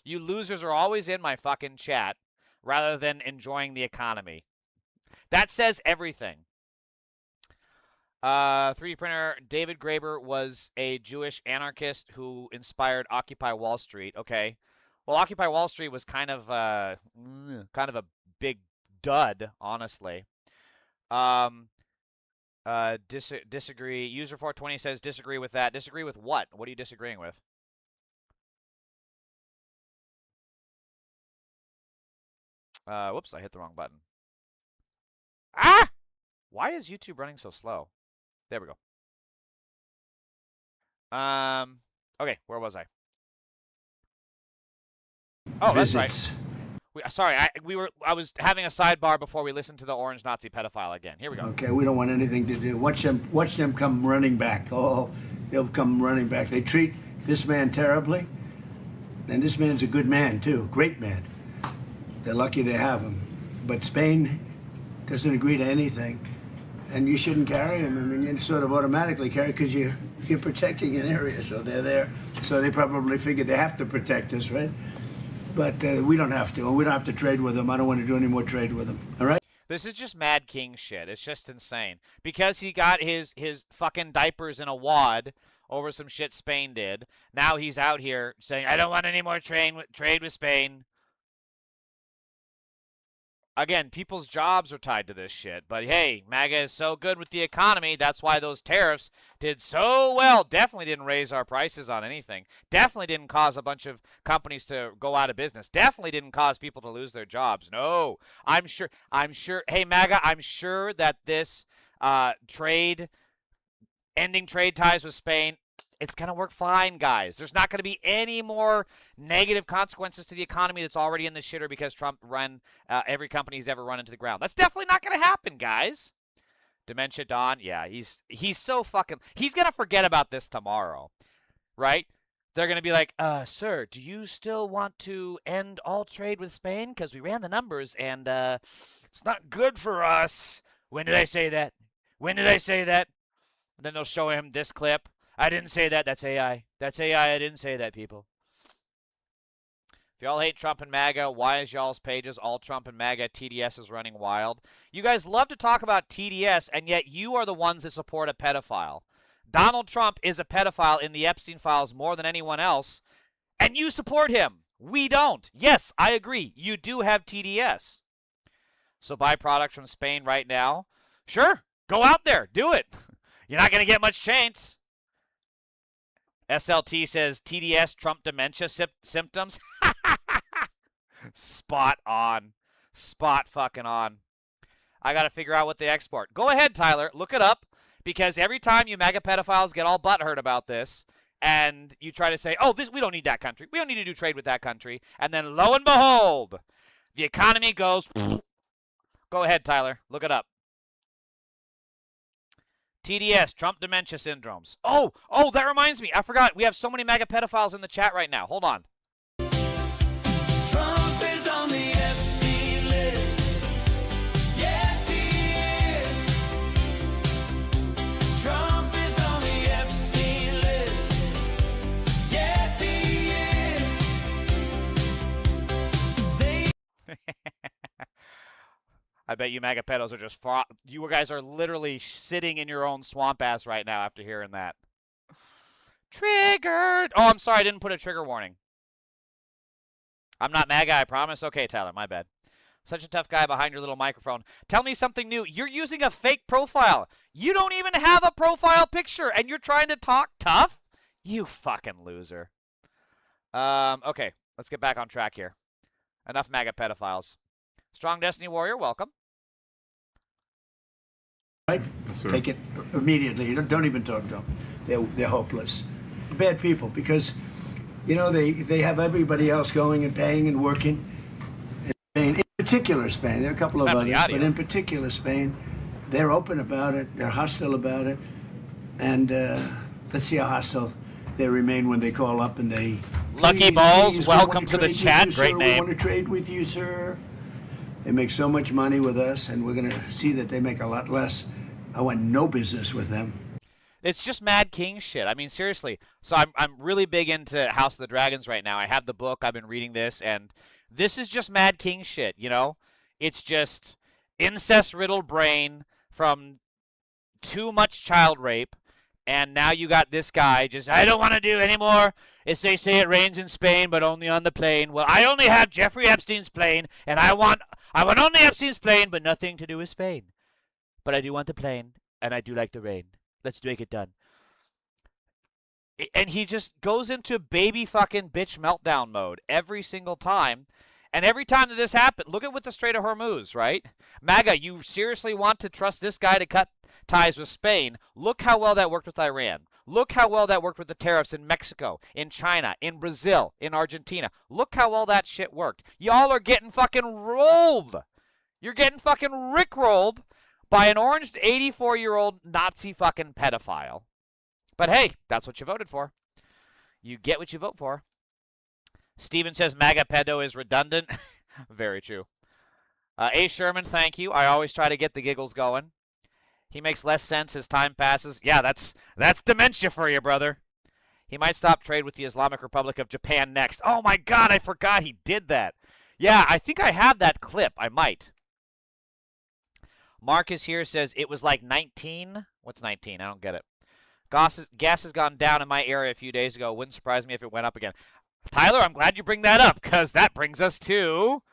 You losers are always in my fucking chat rather than enjoying the economy. That says everything. 3D printer David Graeber was a Jewish anarchist who inspired Occupy Wall Street. Okay, well, Occupy Wall Street was kind of a big dud, honestly. Disagree. User 420 says disagree with that. Disagree with what? What are you disagreeing with? Whoops, I hit the wrong button. Ah! Why is YouTube running so slow? There we go. Okay, where was I? Oh, Visits. that's right. Sorry, I was having a sidebar before we listened to the Orange Nazi pedophile again. Here we go. Okay, we don't want anything to do. Watch them come running back. Oh, they'll come running back. They treat this man terribly, and this man's a good man too, great man. They're lucky they have him. But Spain doesn't agree to anything, and you shouldn't carry him. I mean, you sort of automatically carry because you're protecting an area, so they're there. So they probably figured they have to protect us, right? But we don't have to. We don't have to trade with them. I don't want to do any more trade with them. All right? This is just Mad King shit. It's just insane. Because he got his fucking diapers in a wad over some shit Spain did. Now he's out here saying, I don't want any more trade with Spain. Again, people's jobs are tied to this shit. But hey, MAGA is so good with the economy. That's why those tariffs did so well. Definitely didn't raise our prices on anything. Definitely didn't cause a bunch of companies to go out of business. Definitely didn't cause people to lose their jobs. No, I'm sure. Hey, MAGA, I'm sure that this ending trade ties with Spain, it's going to work fine, guys. There's not going to be any more negative consequences to the economy that's already in the shitter because Trump ran every company he's ever run into the ground. That's definitely not going to happen, guys. Dementia Don, yeah, he's so fucking... He's going to forget about this tomorrow, right? They're going to be like, sir, do you still want to end all trade with Spain? Because we ran the numbers, and it's not good for us. When did I say that? When did I say that? And then they'll show him this clip. I didn't say that. That's AI. That's AI. I didn't say that, people. If y'all hate Trump and MAGA, why is y'all's pages all Trump and MAGA? TDS is running wild. You guys love to talk about TDS, and yet you are the ones that support a pedophile. Donald Trump is a pedophile in the Epstein files more than anyone else, and you support him. We don't. Yes, I agree. You do have TDS. So buy products from Spain right now? Sure. Go out there. Do it. You're not going to get much chance. SLT says TDS Trump dementia symptoms. Spot on. Spot fucking on. I got to figure out what they export. Go ahead, Tyler. Look it up. Because every time you MAGA pedophiles get all butthurt about this, and you try to say, oh, we don't need that country. We don't need to do trade with that country. And then lo and behold, the economy goes. Go ahead, Tyler. Look it up. TDS, Trump dementia syndromes. Oh, that reminds me. I forgot. We have so many MAGA pedophiles in the chat right now. Hold on. Trump is on the Epstein list. Yes, he is. Trump is on the Epstein list. Yes, he is. I bet you MAGA pedos are just you guys are literally sitting in your own swamp ass right now after hearing that. Triggered. Oh, I'm sorry. I didn't put a trigger warning. I'm not MAGA, I promise. Okay, Tyler, my bad. Such a tough guy behind your little microphone. Tell me something new. You're using a fake profile. You don't even have a profile picture, and you're trying to talk tough? You fucking loser. Okay, let's get back on track here. Enough MAGA pedophiles. Strong Destiny Warrior, welcome. Right? Yes, sir. Take it immediately. Don't even talk to them. They're hopeless. bad people because, you know, they have everybody else going and paying and working. In Spain, in particular Spain, there are a couple of others, but in particular Spain, they're open about it. They're hostile about it, and let's see how hostile they remain when they call up and they. Lucky Balls, welcome to the chat. Great name. We want to trade with you, sir. They make so much money with us, and we're going to see that they make a lot less. I want no business with them. It's just Mad King shit. I mean, seriously. So I'm really big into House of the Dragons right now. I have the book. I've been reading this, and this is just Mad King shit, you know? It's just incest-riddled brain from too much child rape, and now you got this guy just, I don't want to do anymore. As they say, it rains in Spain, but only on the plane. Well, I only have Jeffrey Epstein's plane, and I want only Epstein's plane, but nothing to do with Spain. But I do want the plane, and I do like the rain. Let's make it done. And he just goes into baby fucking bitch meltdown mode every single time. And every time that this happened, look at what the Strait of Hormuz, right? MAGA, you seriously want to trust this guy to cut ties with Spain? Look how well that worked with Iran. Look how well that worked with the tariffs in Mexico, in China, in Brazil, in Argentina. Look how well that shit worked. Y'all are getting fucking rolled. You're getting fucking rickrolled by an orange 84-year-old Nazi fucking pedophile. But hey, that's what you voted for. You get what you vote for. Steven says MAGA pedo is redundant. Very true. A. Sherman, thank you. I always try to get the giggles going. He makes less sense as time passes. Yeah, that's dementia for you, brother. He might stop trade with the Islamic Republic of Japan next. Oh my God, I forgot he did that. Yeah, I think I have that clip. I might. Marcus here says it was like 19. What's 19? I don't get it. Gas has gone down in my area a few days ago. Wouldn't surprise me if it went up again. Tyler, I'm glad you bring that up because that brings us to...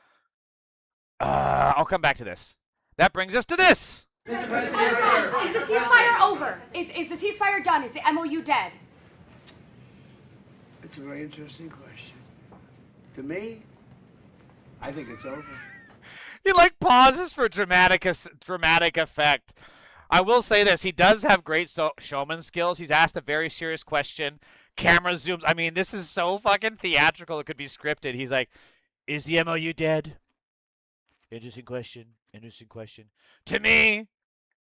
I'll come back to this. That brings us to this. Mr. President, is the ceasefire over? Is the ceasefire done? Is the MOU dead? It's a very interesting question. To me, I think it's over. He like pauses for dramatic effect. I will say this: he does have great showman skills. He's asked a very serious question. Camera zooms. I mean, this is so fucking theatrical. It could be scripted. He's like, "Is the MOU dead?" Interesting question. Interesting question. To me,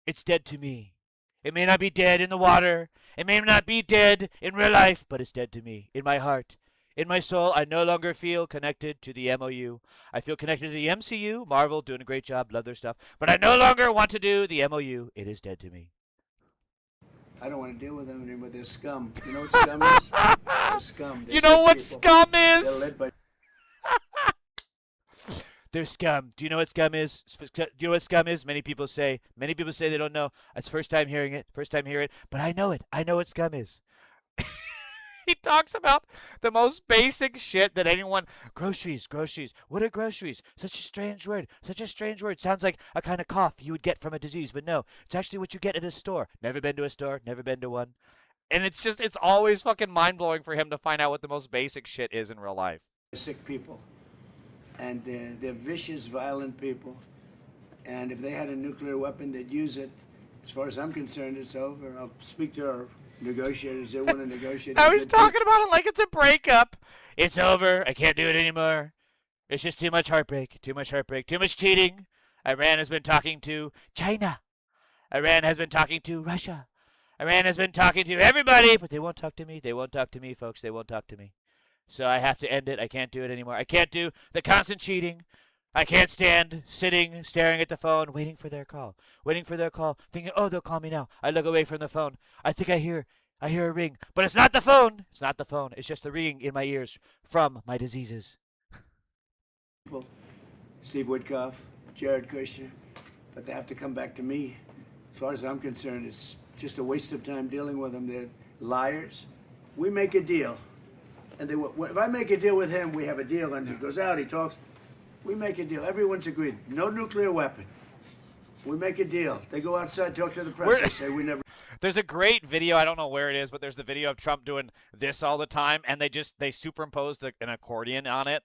it's dead to me. It may not be dead in the water. It may not be dead in real life, but it's dead to me. In my heart. In my soul, I no longer feel connected to the MOU. I feel connected to the MCU. Marvel doing a great job. Love their stuff. But I no longer want to do the MOU. It is dead to me. I don't want to deal with them anymore. They're scum. You know what scum is? They're scum. They're you know what people. scum is? They're led by... They're scum. Do you know what scum is? Do you know what scum is? Many people say they don't know. It's first time hearing it. First time hearing it. But I know it. I know what scum is. He talks about the most basic shit that anyone... Groceries. What are groceries? Such a strange word. Sounds like a kind of cough you would get from a disease. But no, it's actually what you get at a store. Never been to a store. Never been to one. And it's always fucking mind-blowing for him to find out what the most basic shit is in real life. Sick people. And they're vicious, violent people. And if they had a nuclear weapon, they'd use it. As far as I'm concerned, it's over. I'll speak to our negotiators. They want to negotiate. Now he's talking about it like it's a breakup. It's over. I can't do it anymore. It's just too much heartbreak. Too much cheating. Iran has been talking to China. Iran has been talking to Russia. Iran has been talking to everybody, but they won't talk to me. They won't talk to me, folks. They won't talk to me. So I have to end it. I can't do it anymore. I can't do the constant cheating. I can't stand sitting, staring at the phone, waiting for their call, thinking, oh, they'll call me now. I look away from the phone. I think I hear a ring, but it's not the phone. It's just the ringing in my ears from my diseases. Steve Witkoff, Jared Kushner, but they have to come back to me. As far as I'm concerned, it's just a waste of time dealing with them. They're liars. We make a deal. And if I make a deal with him, we have a deal, and he goes out, he talks. We make a deal. Everyone's agreed. No nuclear weapon. We make a deal. They go outside, talk to the press. They say we never. There's a great video. I don't know where it is, but there's the video of Trump doing this all the time, and they superimposed an accordion on it.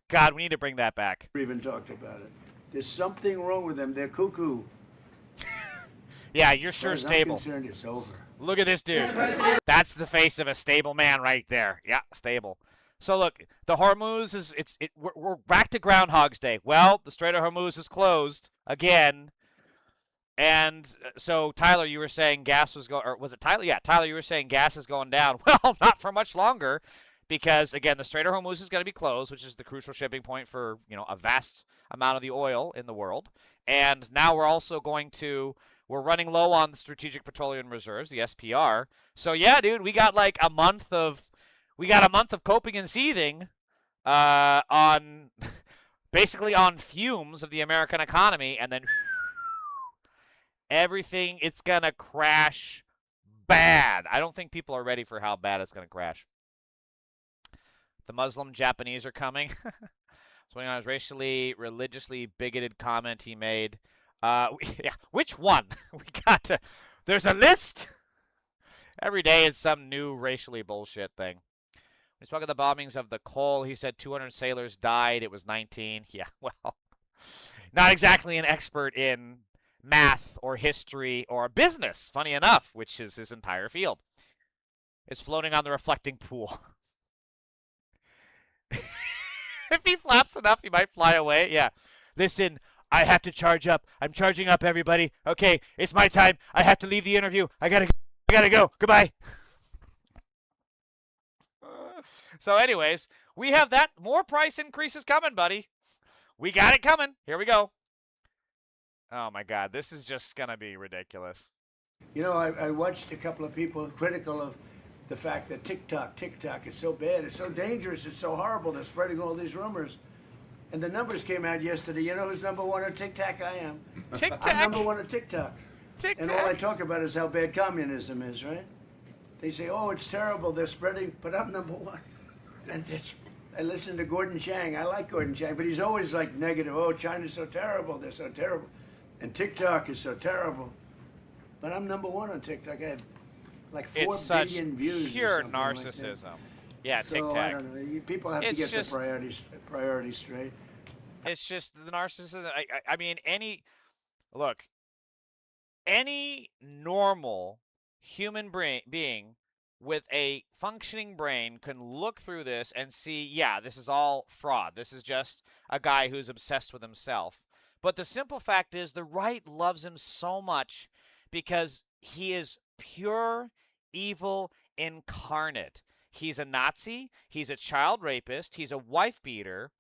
God, we need to bring that back. Never even talked about it. There's something wrong with them. They're cuckoo. Yeah, you're As far sure as I'm stable. concerned, it's over. Look at this dude. That's the face of a stable man right there. Yeah, stable. So look, the Hormuz is we're back to Groundhog's Day. Well, the Strait of Hormuz is closed again. And so Tyler, you were saying gas was going, or was it Tyler? Yeah, Tyler, you were saying gas is going down. Well, not for much longer, because again, the Strait of Hormuz is going to be closed, which is the crucial shipping point for a vast amount of the oil in the world. And now we're running low on the Strategic Petroleum Reserves, the SPR. So yeah, dude, we got a month of coping and seething on basically on fumes of the American economy, and then everything, it's going to crash bad. I don't think people are ready for how bad it's going to crash. The Muslim Japanese are coming. So on his racially, religiously bigoted comment he made. Yeah, which one? There's a list. Every day it's some new racially bullshit thing. When he spoke of the bombings of the Cole, he said 200 sailors died. It was 19. Yeah, well, not exactly an expert in math or history or business, funny enough, which is his entire field. It's floating on the reflecting pool. If he flaps enough, he might fly away. Yeah. Listen, I have to charge up. I'm charging up, everybody. Okay, it's my time. I have to leave the interview. I gotta go. Goodbye. So anyways, we have that. More price increases coming, buddy. We got it coming. Here we go. Oh, my God. This is just going to be ridiculous. I watched a couple of people critical of the fact that TikTok is so bad, it's so dangerous, it's so horrible, they're spreading all these rumors. And the numbers came out yesterday. You know who's number one on TikTok? I am. TikTok? I'm number one on TikTok. TikTok? And all I talk about is how bad communism is, right? They say, oh, it's terrible, they're spreading, but I'm number one. And I listen to Gordon Chang. I like Gordon Chang, but he's always negative. Oh, China's so terrible, they're so terrible. And TikTok is so terrible. But I'm number one on TikTok. I have 4 billion views. It's pure narcissism. Yeah, so, TikTok. I don't know. People have to get the priorities straight. It's just the narcissism. I mean, any normal human being with a functioning brain can look through this and see, yeah, this is all fraud. This is just a guy who's obsessed with himself. But the simple fact is the right loves him so much because he is pure evil incarnate. He's a Nazi. He's a child rapist. He's a wife beater.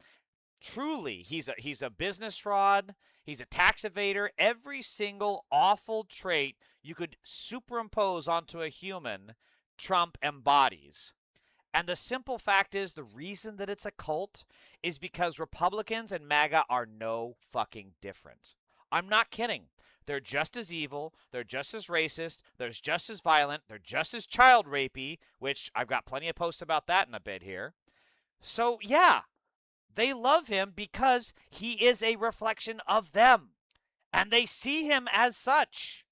Truly, he's a business fraud. He's a tax evader. Every single awful trait you could superimpose onto a human, Trump embodies. And the simple fact is, the reason that it's a cult is because Republicans and MAGA are no fucking different. I'm not kidding. They're just as evil. They're just as racist. They're just as violent. They're just as child rapey, which I've got plenty of posts about that in a bit here. So, yeah, they love him because he is a reflection of them. And they see him as such.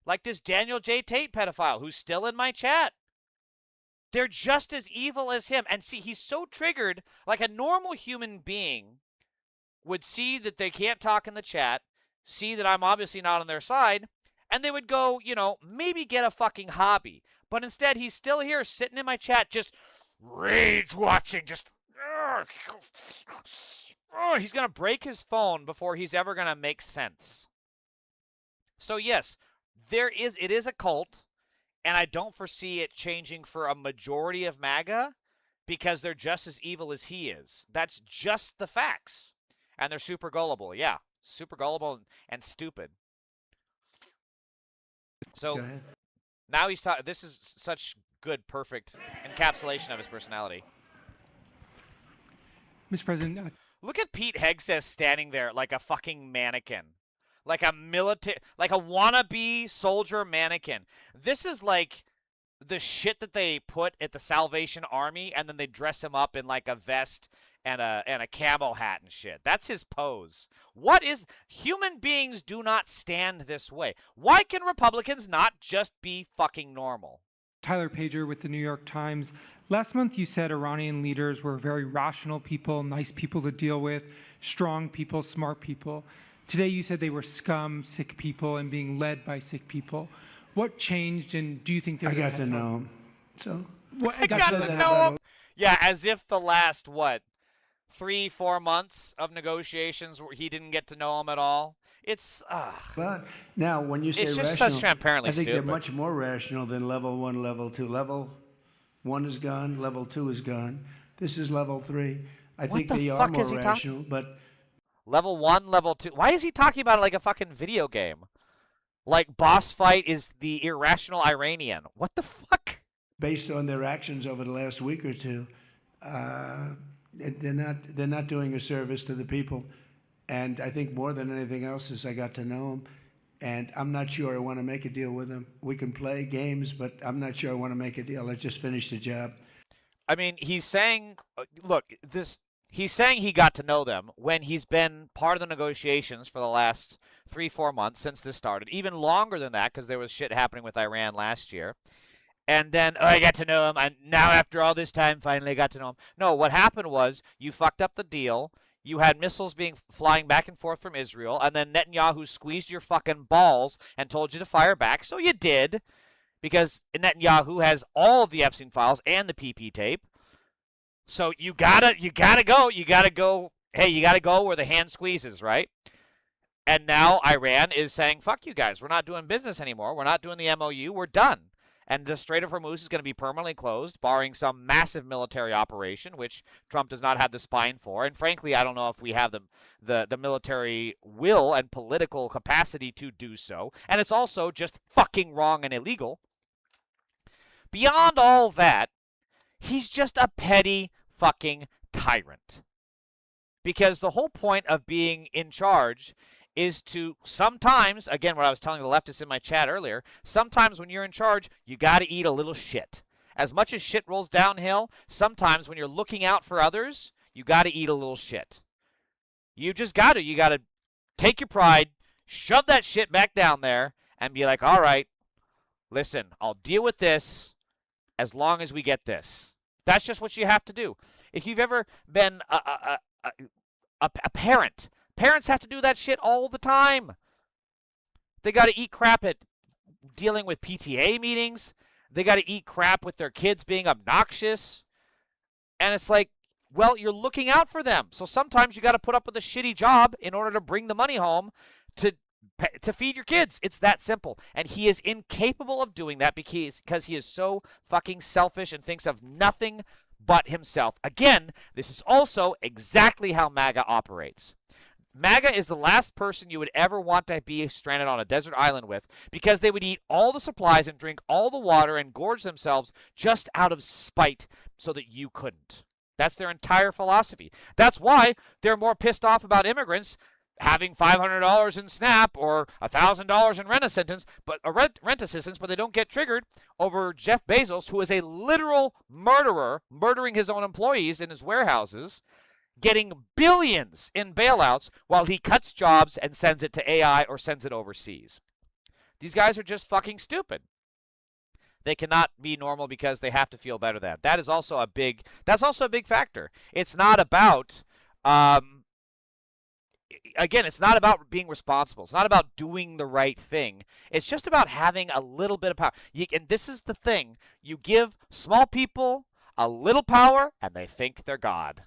Like this Daniel J. Tate pedophile who's still in my chat. They're just as evil as him. And see, he's so triggered, like a normal human being would see that they can't talk in the chat, see that I'm obviously not on their side, and they would go, maybe get a fucking hobby. But instead, he's still here sitting in my chat just rage watching, just... he's going to break his phone before he's ever going to make sense. So yes, it is a cult. And I don't foresee it changing for a majority of MAGA because they're just as evil as he is. That's just the facts. And they're super gullible. Yeah, super gullible and stupid. So now he's talking. This is such good, perfect encapsulation of his personality. Mr. President. Look at Pete Hegseth standing there like a fucking mannequin. Like a wannabe soldier mannequin. This is like the shit that they put at the Salvation Army, and then they dress him up in like a vest and a camo hat and shit. That's his pose. Human beings do not stand this way. Why can Republicans not just be fucking normal? Tyler Pager with the New York Times. Last month you said Iranian leaders were very rational people, nice people to deal with, strong people, smart people. Today you said they were scum, sick people, and being led by sick people. What changed, and do you think they're I gonna got to have know him. So What, I got said to that know about him. Yeah, as if the last, what, 3-4 months of negotiations where he didn't get to know him at all. It's, But now, when you say It's just rational, such transparently I think they're stupid. much more rational than level 1, level 2. Level 1 is gone, level 2 is gone. This is level 3. I What think the they are fuck more is he talking- rational, but level 1, level 2. Why is he talking about it like a fucking video game? Like boss fight is the irrational Iranian. What the fuck? based on their actions over the last week or two, they're not doing a service to the people. And I think more than anything else is I got to know them. And I'm not sure I want to make a deal with them. We can play games, but I'm not sure I want to make a deal. Let's just finish the job. I mean, he's saying, look, he's saying he got to know them when he's been part of the negotiations for the last 3-4 months since this started, even longer than that because there was shit happening with Iran last year. And then, I got to know him, and now after all this time, finally I got to know him. No, what happened was you fucked up the deal. You had missiles flying back and forth from Israel, and then Netanyahu squeezed your fucking balls and told you to fire back, so you did. Because Netanyahu has all of the Epstein files and the PP tape. So you gotta go. Hey, you gotta go where the hand squeezes, right? And now Iran is saying, fuck you guys. We're not doing business anymore. We're not doing the MOU. We're done. And the Strait of Hormuz is going to be permanently closed, barring some massive military operation, which Trump does not have the spine for. And frankly, I don't know if we have the military will and political capacity to do so. And it's also just fucking wrong and illegal. Beyond all that, he's just a petty fucking tyrant. Because the whole point of being in charge is to sometimes, again, what I was telling the leftists in my chat earlier, sometimes when you're in charge, you got to eat a little shit. As much as shit rolls downhill, sometimes when you're looking out for others, you got to eat a little shit. You just got to. You got to take your pride, shove that shit back down there, and be like, all right, listen, I'll deal with this as long as we get this. That's just what you have to do. If you've ever been a parent, parents have to do that shit all the time. They got to eat crap at dealing with PTA meetings. They got to eat crap with their kids being obnoxious. And it's like, well, you're looking out for them. So sometimes you got to put up with a shitty job in order to bring the money home to feed your kids. It's that simple. And he is incapable of doing that because he is so fucking selfish and thinks of nothing but himself. Again, this is also exactly how MAGA operates. MAGA is the last person you would ever want to be stranded on a desert island with because they would eat all the supplies and drink all the water and gorge themselves just out of spite so that you couldn't. That's their entire philosophy. That's why they're more pissed off about immigrants having $500 in SNAP or $1,000 in rent assistance, but they don't get triggered over Jeff Bezos, who is a literal murderer, murdering his own employees in his warehouses, getting billions in bailouts while he cuts jobs and sends it to AI or sends it overseas. These guys are just fucking stupid. They cannot be normal because they have to feel better than. That's also a big factor. It's not about again, it's not about being responsible. It's not about doing the right thing. It's just about having a little bit of power. And this is the thing. You give small people a little power and they think they're God.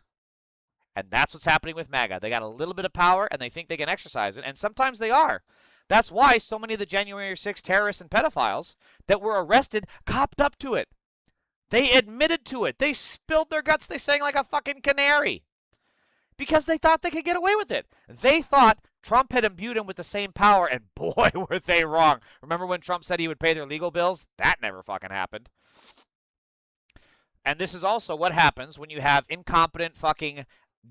And that's what's happening with MAGA. They got a little bit of power and they think they can exercise it. And sometimes they are. That's why so many of the January 6 terrorists and pedophiles that were arrested copped up to it. They admitted to it. They spilled their guts. They sang like a fucking canary. Because they thought they could get away with it. They thought Trump had imbued him with the same power, and boy, were they wrong. Remember when Trump said he would pay their legal bills? That never fucking happened. And this is also what happens when you have incompetent fucking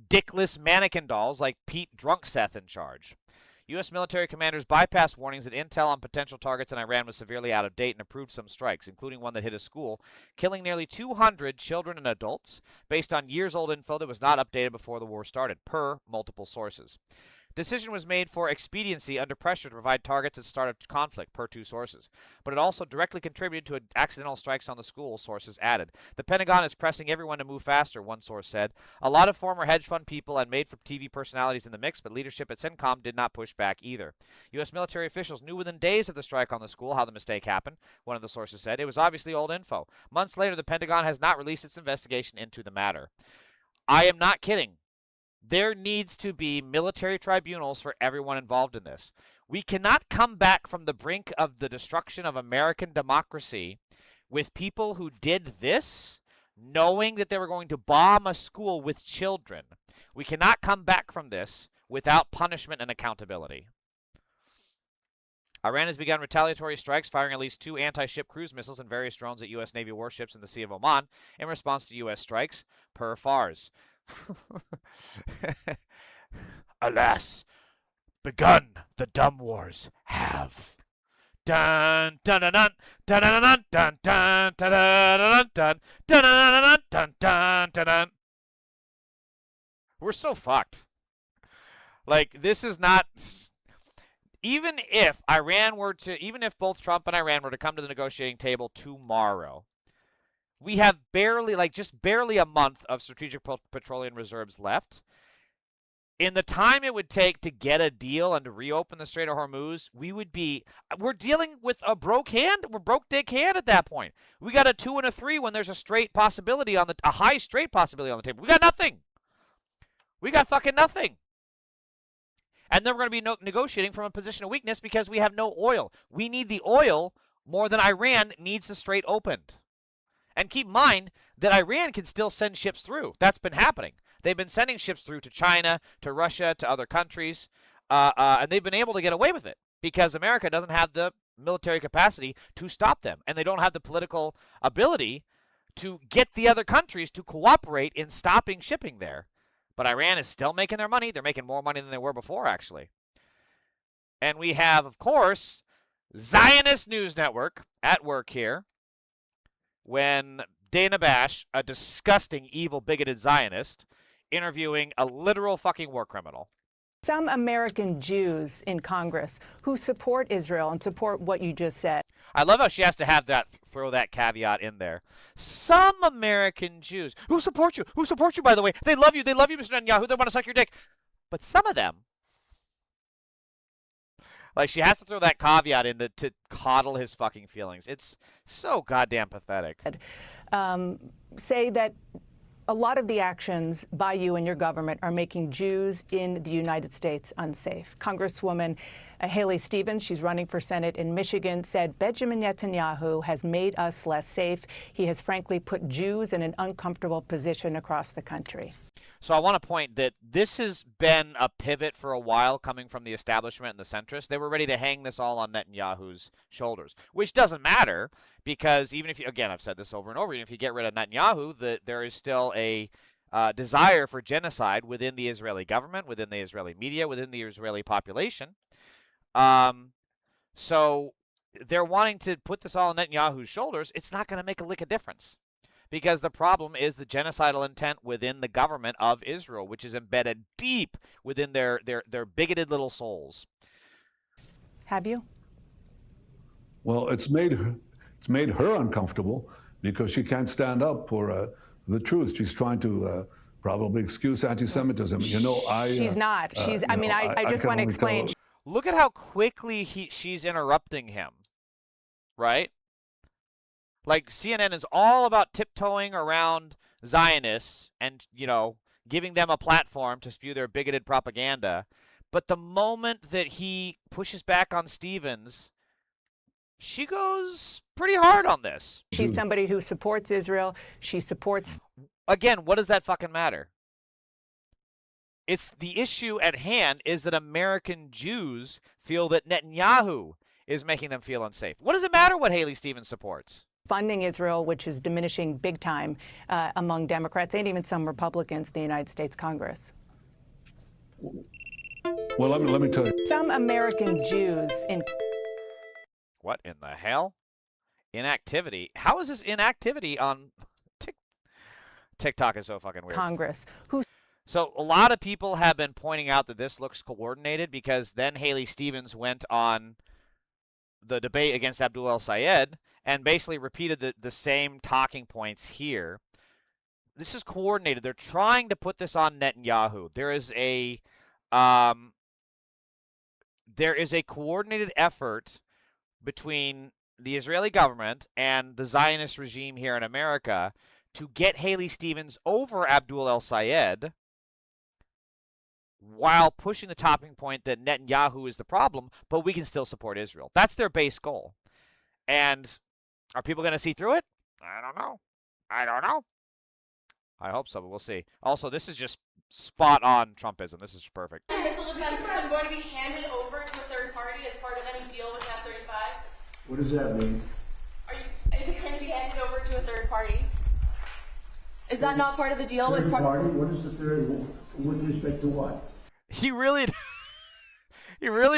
dickless mannequin dolls like Pete Drunk Seth in charge. U.S. military commanders bypassed warnings that intel on potential targets in Iran was severely out of date and approved some strikes, including one that hit a school, killing nearly 200 children and adults, based on years-old info that was not updated before the war started, per multiple sources. Decision was made for expediency under pressure to provide targets at start of conflict, per 2 sources. But it also directly contributed to accidental strikes on the school, sources added. The Pentagon is pressing everyone to move faster, one source said. A lot of former hedge fund people and made-for-TV personalities in the mix, but leadership at CENTCOM did not push back either. U.S. military officials knew within days of the strike on the school how the mistake happened, one of the sources said. It was obviously old info. Months later, the Pentagon has not released its investigation into the matter. I am not kidding. There needs to be military tribunals for everyone involved in this. We cannot come back from the brink of the destruction of American democracy with people who did this, knowing that they were going to bomb a school with children. We cannot come back from this without punishment and accountability. Iran has begun retaliatory strikes, firing at least 2 anti-ship cruise missiles and various drones at U.S. Navy warships in the Sea of Oman in response to U.S. strikes, per FARS. Alas, begun the dumb wars have. Dun dun dun dun dun dun dun dun dun dun dun dun dun dun dun. We're so fucked. Like, this is not. Even if both Trump and Iran were to come to the negotiating table tomorrow, we have just barely a month of strategic petroleum reserves left. In the time it would take to get a deal and to reopen the Strait of Hormuz, we're dealing with a broke hand. We're broke dick hand at that point. We got a 2 and a 3 when there's a high straight possibility on the table. We got nothing. We got fucking nothing. And then we're going to be negotiating from a position of weakness because we have no oil. We need the oil more than Iran needs the strait opened. And keep in mind that Iran can still send ships through. That's been happening. They've been sending ships through to China, to Russia, to other countries, and they've been able to get away with it because America doesn't have the military capacity to stop them, and they don't have the political ability to get the other countries to cooperate in stopping shipping there. But Iran is still making their money. They're making more money than they were before, actually. And we have, of course, Zionist News Network at work here when Dana Bash, a disgusting, evil, bigoted Zionist, interviewing a literal fucking war criminal. Some American Jews in Congress who support Israel and support what you just said. I love how she has to throw that caveat in there. Some American Jews who support you, by the way. They love you, Mr. Netanyahu. They want to suck your dick. But some of them, like, she has to throw that caveat in to coddle his fucking feelings. It's so goddamn pathetic. Say that a lot of the actions by you and your government are making Jews in the United States unsafe. Congresswoman Haley Stevens, she's running for Senate in Michigan, said Benjamin Netanyahu has made us less safe. He has frankly put Jews in an uncomfortable position across the country. So I want to point that this has been a pivot for a while coming from the establishment and the centrists. They were ready to hang this all on Netanyahu's shoulders, which doesn't matter because even if you, again, I've said this over and over, even if you get rid of Netanyahu, there is still a desire for genocide within the Israeli government, within the Israeli media, within the Israeli population. So they're wanting to put this all on Netanyahu's shoulders. It's not going to make a lick of difference. Because the problem is the genocidal intent within the government of Israel, which is embedded deep within their bigoted little souls. Have you? Well, it's made her uncomfortable because she can't stand up for the truth. She's trying to probably excuse anti-Semitism. She's not. I just want to explain. Look at how quickly she's interrupting him, right? Like, CNN is all about tiptoeing around Zionists and, giving them a platform to spew their bigoted propaganda. But the moment that he pushes back on Stevens, she goes pretty hard on this. She's somebody who supports Israel. She supports... Again, what does that fucking matter? It's the issue at hand is that American Jews feel that Netanyahu is making them feel unsafe. What does it matter what Haley Stevens supports? Funding Israel, which is diminishing big time among Democrats and even some Republicans in the United States Congress. Well, let me tell you. Some American Jews in... What in the hell? Inactivity? How is this inactivity on TikTok is so fucking weird. Congress. Who... So a lot of people have been pointing out that this looks coordinated because then Haley Stevens went on the debate against Abdul El-Sayed and basically repeated the same talking points here. This is coordinated. They're trying to put this on Netanyahu. There is a coordinated effort between the Israeli government and the Zionist regime here in America to get Haley Stevens over Abdul El-Sayed while pushing the talking point that Netanyahu is the problem, but we can still support Israel. That's their base goal. And are people going to see through it? I don't know. I hope so, but we'll see. Also, this is just spot on Trumpism. This is perfect. Missile defense system going to be handed over to a third party as part of any deal with F-35s? What does that mean? Is it going to be handed over to a third party? Is that not part of the deal? Third party? What is the third? With respect to what? He really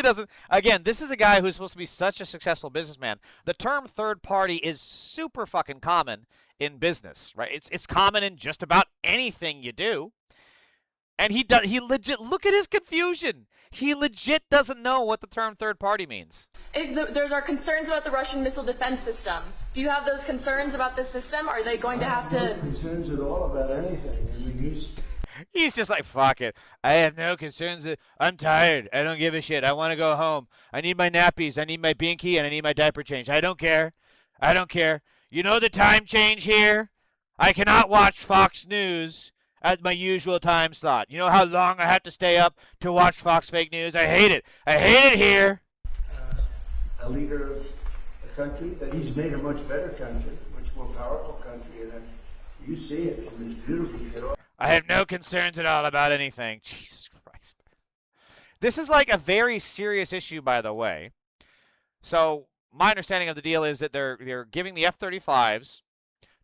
doesn't. Again, this is a guy who's supposed to be such a successful businessman. The term third party is super fucking common in business, right? It's common in just about anything you do. And he legit, look at his confusion. He legit doesn't know what the term third party means. There's our concerns about the Russian missile defense system. Do you have those concerns about this system? Are they going to have to... I have no concerns at all about anything. I mean, He's just like, fuck it. I have no concerns. I'm tired. I don't give a shit. I want to go home. I need my nappies. I need my binky, and I need my diaper change. I don't care. You know the time change here? I cannot watch Fox News at my usual time slot. You know how long I have to stay up to watch Fox fake news? I hate it. I hate it here. a leader of a country that he's made a much better country, a much more powerful country, and you see it. I mean, it's beautiful. You know? I have no concerns at all about anything. Jesus Christ. This is like a very serious issue, by the way. So my understanding of the deal is that they're giving the F-35s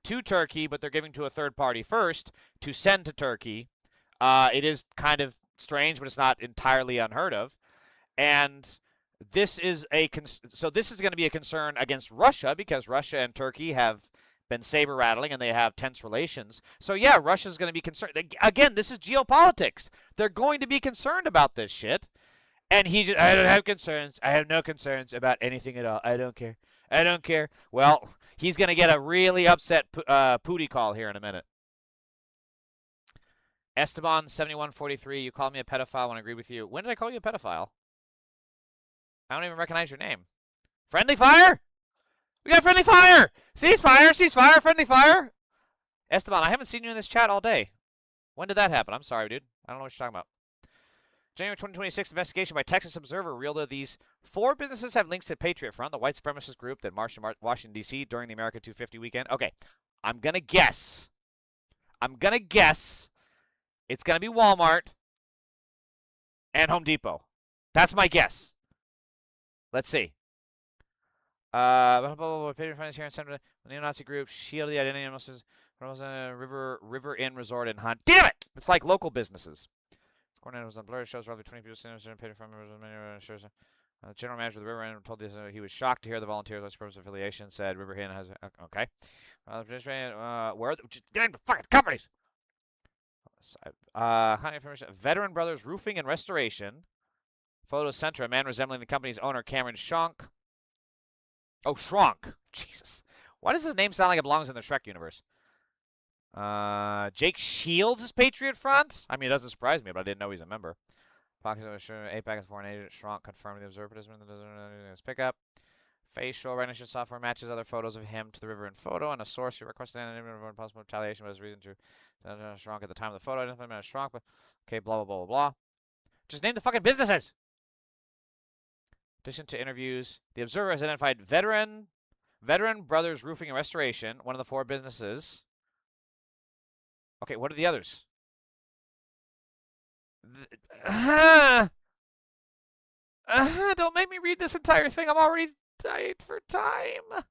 to Turkey, but they're giving to a third party first to send to Turkey. It is kind of strange, but it's not entirely unheard of. And this is this is going to be a concern against Russia, because Russia and Turkey have been saber rattling and they have tense relations. So yeah, Russia's going to be concerned. Again, this is geopolitics. They're going to be concerned about this shit. And he just, I don't have concerns. I have no concerns about anything at all. I don't care. I don't care. Well, he's going to get a really upset Pootie call here in a minute. Esteban7143, you called me a pedophile when I agree with you. When did I call you a pedophile? I don't even recognize your name. Friendly fire? We got friendly fire! Ceasefire! Ceasefire! Friendly fire! Esteban, I haven't seen you in this chat all day. When did that happen? I'm sorry, dude. I don't know what you're talking about. January 2026 investigation by Texas Observer revealed that these 4 businesses have links to Patriot Front, the white supremacist group that marched in Washington, D.C. during the America 250 weekend. Okay, I'm going to guess. It's going to be Walmart and Home Depot. That's my guess. Let's see. Patriot Front is here in Central. The neo-Nazi group shielded the identity of Muslims. River Inn Resort in Hunt. Damn it! It's like local businesses. Coordinator was on blurry shows. Roughly 20 people sitting paid from shows. The general manager of the River Inn told this he was shocked to hear the volunteers of purpose affiliation said River Inn has okay. Where just get into fucking companies. Contact information. Veteran Brothers Roofing and Restoration. Photo center. A man resembling the company's owner, Cameron Schronk. Oh, Schronk. Jesus. Why does his name sound like it belongs in the Shrek universe? Jake Shields is Patriot Front. I mean, it doesn't surprise me, but I didn't know he's a member. APAC is foreign agent. Schronk confirmed the observer participant his pickup. Facial recognition software matches other photos of him to the River Inn photo, and a source who requested anonymity of possible retaliation was reason to Schronk at the time of the photo. I didn't think about Schronk, but okay, blah blah blah blah blah. Just name the fucking businesses. In addition to interviews, the observer has identified Veteran Brothers Roofing and Restoration, one of the 4 businesses. Okay, what are the others? Don't make me read this entire thing. I'm already tight for time.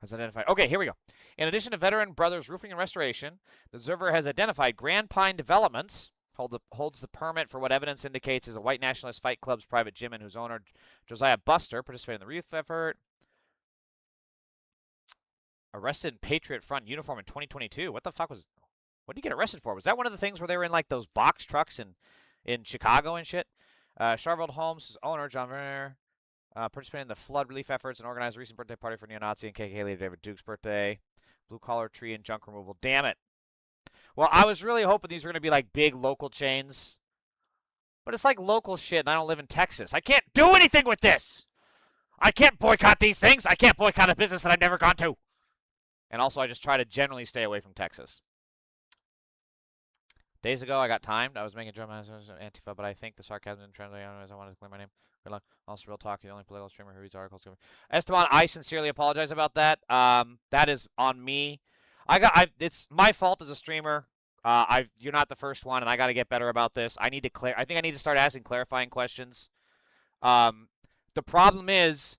Has identified. Okay, here we go. In addition to Veteran Brothers Roofing and Restoration, the observer has identified Grand Pine Developments, holds the permit for what evidence indicates is a white nationalist fight club's private gym and whose owner, Josiah Buster, participated in the youth effort. arrested in Patriot Front uniform in 2022. What the fuck was... What did he get arrested for? Was that one of the things where they were in, like, those box trucks in Chicago and shit? Charvold Holmes' owner, John Werner, participated in the flood relief efforts and organized a recent birthday party for neo-Nazi and KKK leader David Duke's birthday. Blue-collar tree and junk removal. Damn it. Well, I was really hoping these were going to be, like, big local chains. But it's like local shit, and I don't live in Texas. I can't do anything with this! I can't boycott these things! I can't boycott a business that I've never gone to! And also, I just try to generally stay away from Texas. Days ago, I got timed. I was making drum Antifa, but I think the sarcasm didn't translate. Anyways, I wanted to clear my name. Good luck. Also, real talk. The only political streamer who reads articles. Esteban, I sincerely apologize about that. That is on me. It's my fault as a streamer. You're not the first one, and I got to get better about this. I think I need to start asking clarifying questions. The problem is,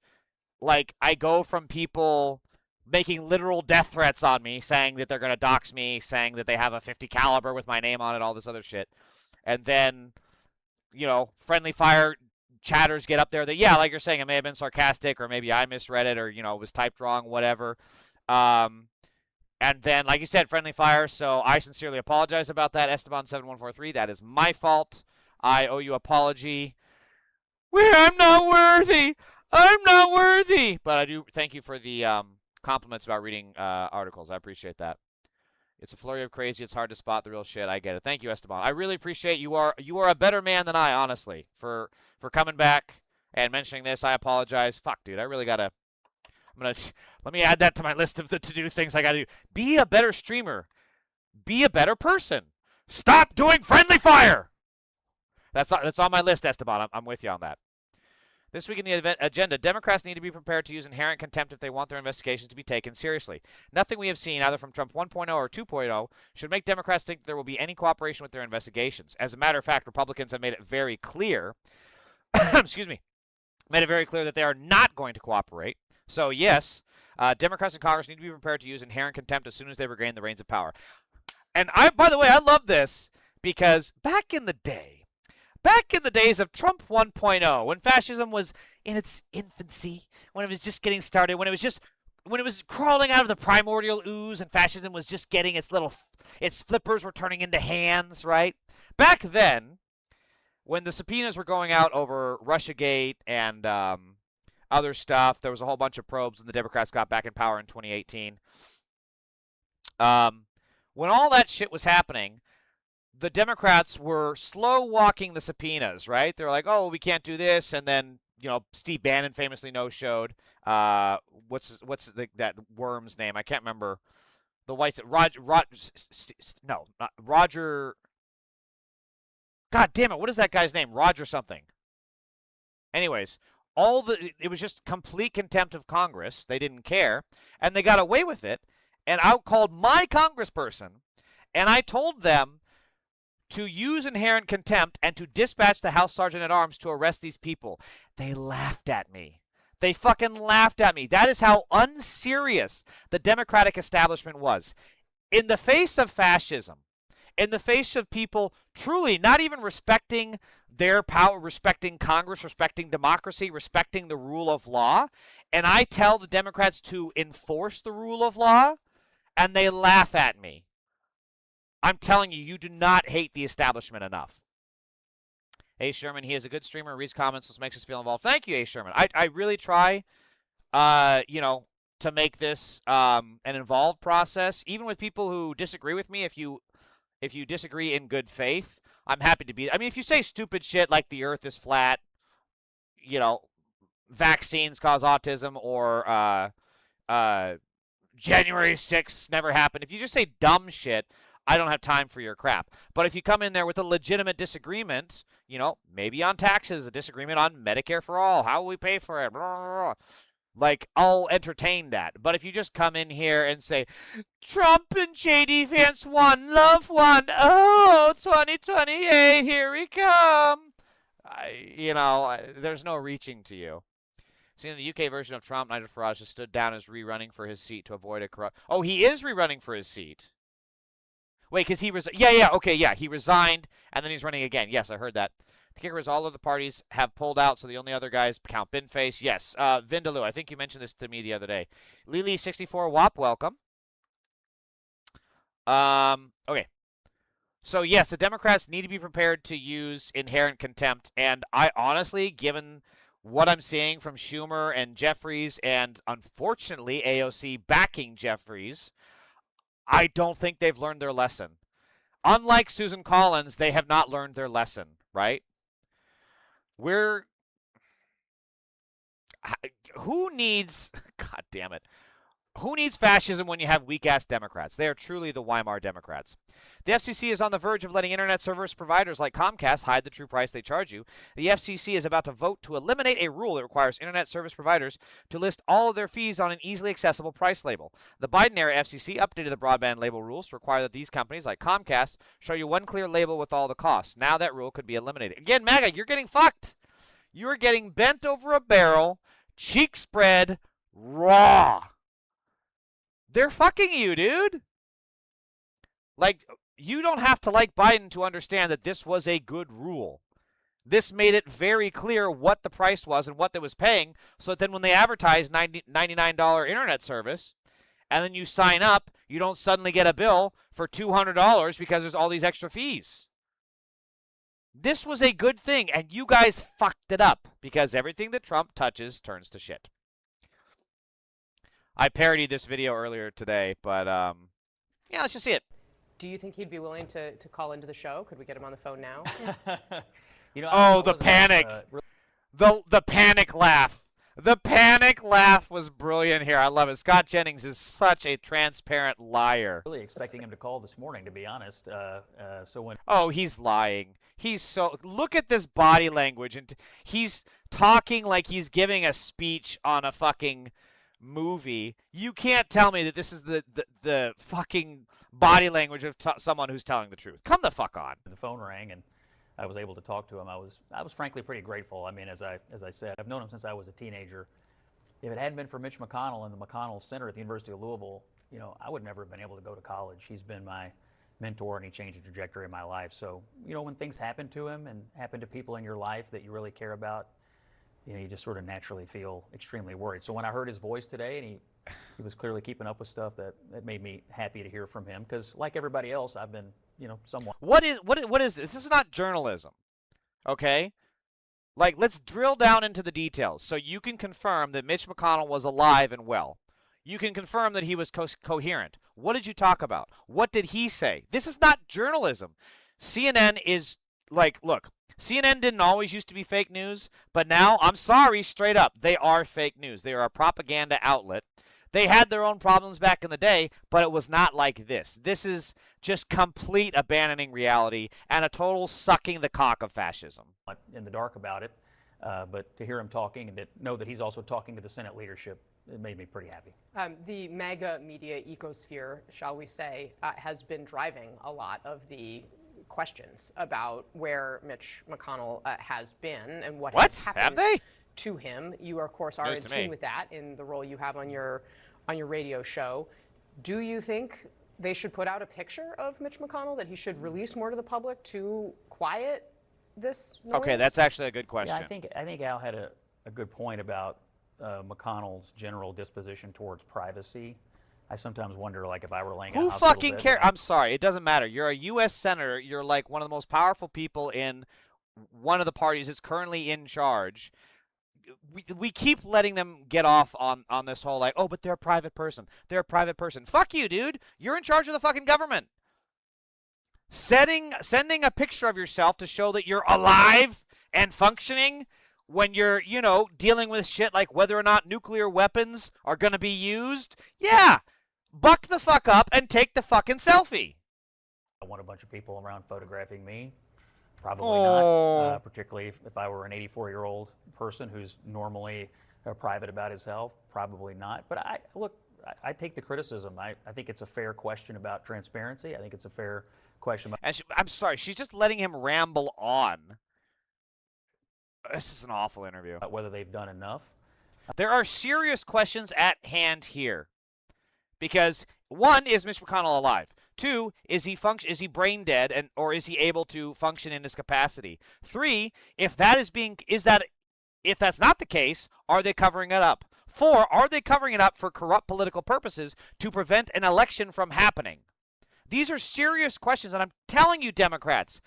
like, I go from people making literal death threats on me, saying that they're going to dox me, saying that they have a 50 caliber with my name on it, all this other shit. And then, you know, friendly fire chatters get up there that, yeah, like you're saying, it may have been sarcastic, or maybe I misread it, or, you know, it was typed wrong, whatever. And then, like you said, friendly fire, so I sincerely apologize about that. Esteban7143, that is my fault. I owe you an apology. I'm not worthy! I'm not worthy! But I do thank you for the compliments about reading articles. I appreciate that. It's a flurry of crazy. It's hard to spot the real shit. I get it. Thank you, Esteban. I really appreciate you are a better man than I, honestly, for coming back and mentioning this. I apologize. Fuck, dude. I really gotta. Let me add that to my list of the to-do things I gotta do. Be a better streamer. Be a better person. Stop doing friendly fire. That's on my list, Esteban. I'm with you on that. This week in the agenda, Democrats need to be prepared to use inherent contempt if they want their investigations to be taken seriously. Nothing we have seen, either from Trump 1.0 or 2.0, should make Democrats think there will be any cooperation with their investigations. As a matter of fact, Republicans have made it very clear, excuse me, made it very clear that they are not going to cooperate. So, yes, Democrats in Congress need to be prepared to use inherent contempt as soon as they regain the reins of power. And by the way, I love this because back in the days of Trump 1.0, when fascism was in its infancy, when it was just getting started, when it was crawling out of the primordial ooze and fascism was just getting its flippers were turning into hands, right? Back then, when the subpoenas were going out over Russiagate and other stuff, there was a whole bunch of probes, and the Democrats got back in power in 2018. When all that shit was happening, the Democrats were slow-walking the subpoenas, right? They're like, oh, we can't do this, and then, you know, Steve Bannon famously no-showed. What's that worm's name? I can't remember. The whites, Roger. God damn it! What is that guy's name? Roger something. Anyways, it was just complete contempt of Congress. They didn't care, and they got away with it. And I called my congressperson, and I told them to use inherent contempt and to dispatch the House Sergeant-at-Arms to arrest these people. They laughed at me. They fucking laughed at me. That is how unserious the Democratic establishment was. In the face of fascism, in the face of people truly not even respecting their power, respecting Congress, respecting democracy, respecting the rule of law, and I tell the Democrats to enforce the rule of law, and they laugh at me. I'm telling you, you do not hate the establishment enough. A. Sherman, he is a good streamer, reads comments, which makes us feel involved. Thank you, A. Sherman. I really try, to make this an involved process, even with people who disagree with me. If you disagree in good faith, I'm happy to be. I mean, if you say stupid shit like the Earth is flat, vaccines cause autism, or January 6th never happened. If you just say dumb shit, I don't have time for your crap. But if you come in there with a legitimate disagreement, maybe on taxes, a disagreement on Medicare for all, how will we pay for it, blah, blah, blah. Like, I'll entertain that. But if you just come in here and say, Trump and J.D. Vance won, love won, oh, 2028, here we come. There's no reaching to you. See, in the UK version of Trump, Nigel Farage has stood down as rerunning for his seat to avoid a corrupt... Oh, he is rerunning for his seat. Wait, because he he resigned, and then he's running again. Yes, I heard that. The kicker is all of the parties have pulled out, so the only other guys count Binface. Yes, Vindaloo, I think you mentioned this to me the other day. Lily64 WAP, welcome. Okay. So, yes, the Democrats need to be prepared to use inherent contempt. And I honestly, given what I'm seeing from Schumer and Jeffries and, unfortunately, AOC backing Jeffries, I don't think they've learned their lesson. Unlike Susan Collins, they have not learned their lesson, right? Who needs, God damn it, who needs fascism when you have weak-ass Democrats? They are truly the Weimar Democrats. The FCC is on the verge of letting internet service providers like Comcast hide the true price they charge you. The FCC is about to vote to eliminate a rule that requires internet service providers to list all of their fees on an easily accessible price label. The Biden-era FCC updated the broadband label rules to require that these companies like Comcast show you one clear label with all the costs. Now that rule could be eliminated. Again, MAGA, you're getting fucked. You're getting bent over a barrel, cheek spread, raw. They're fucking you, dude. Like, you don't have to like Biden to understand that this was a good rule. This made it very clear what the price was and what they was paying, so that then when they advertise $99 internet service, and then you sign up, you don't suddenly get a bill for $200 because there's all these extra fees. This was a good thing, and you guys fucked it up because everything that Trump touches turns to shit. I parodied this video earlier today, but yeah, let's just see it. Do you think he'd be willing to call into the show? Could we get him on the phone now? You know, oh, the panic. The panic laugh. The panic laugh was brilliant here. I love it. Scott Jennings is such a transparent liar. Really expecting him to call this morning, to be honest. So when Oh, he's lying. He's so look at this body language, and he's talking like he's giving a speech on a fucking movie. You can't tell me that this is the fucking body language of someone who's telling the truth. Come the fuck on. the phone rang and I was able to talk to him, I was frankly pretty grateful. I mean, as I said, I've known him since I was a teenager. If it hadn't been for Mitch McConnell and the McConnell Center at the University of Louisville, you know, I would never have been able to go to college. He's been my mentor and he changed the trajectory of my life. So, you know, when things happen to him and happen to people in your life that you really care about, you know, you just sort of naturally feel extremely worried. So when I heard his voice today and he was clearly keeping up with stuff, that made me happy to hear from him, because like everybody else, I've been, you know, somewhat. What is this? This is not journalism. Okay? Like, let's drill down into the details so you can confirm that Mitch McConnell was alive and well. You can confirm that he was coherent. What did you talk about? What did he say? This is not journalism. CNN is like, look, CNN didn't always used to be fake news, but now, I'm sorry, straight up, they are fake news. They are a propaganda outlet. They had their own problems back in the day, but it was not like this. This is just complete abandoning reality and a total sucking the cock of fascism. In the dark about it, but to hear him talking and to know that he's also talking to the Senate leadership, it made me pretty happy. The MAGA media ecosphere, shall we say, has been driving a lot of the questions about where Mitch McConnell has been and what has happened have they? to him. You, of course, are in tune with that in the role you have on your radio show. Do you think they should put out a picture of Mitch McConnell, that he should release more to the public to quiet this noise? Okay, that's actually a good question. Yeah, I think Al had a good point about McConnell's general disposition towards privacy. I sometimes wonder, like, if I were laying in a Who hospital fucking bed, cares? I'm sorry, it doesn't matter. You're a U.S. senator. You're like one of the most powerful people in one of the parties that's currently in charge. We keep letting them get off on this whole, like, oh, but they're a private person. They're a private person. Fuck you, dude. You're in charge of the fucking government. Sending a picture of yourself to show that you're alive and functioning when you're, you know, dealing with shit like whether or not nuclear weapons are going to be used. Yeah. Buck the fuck up and take the fucking selfie. I want a bunch of people around photographing me. Probably not, particularly if I were an 84-year-old person who's normally private about his health. Probably not. But I take the criticism. I think it's a fair question about transparency. I think it's a fair question about... And I'm sorry, she's just letting him ramble on. This is an awful interview. About whether they've done enough. There are serious questions at hand here. Because, one, is Mitch McConnell alive? 2, is he brain dead, or is he able to function in his capacity? 3, if that's not the case, are they covering it up? 4, are they covering it up for corrupt political purposes to prevent an election from happening? These are serious questions, and I'm telling you, Democrats,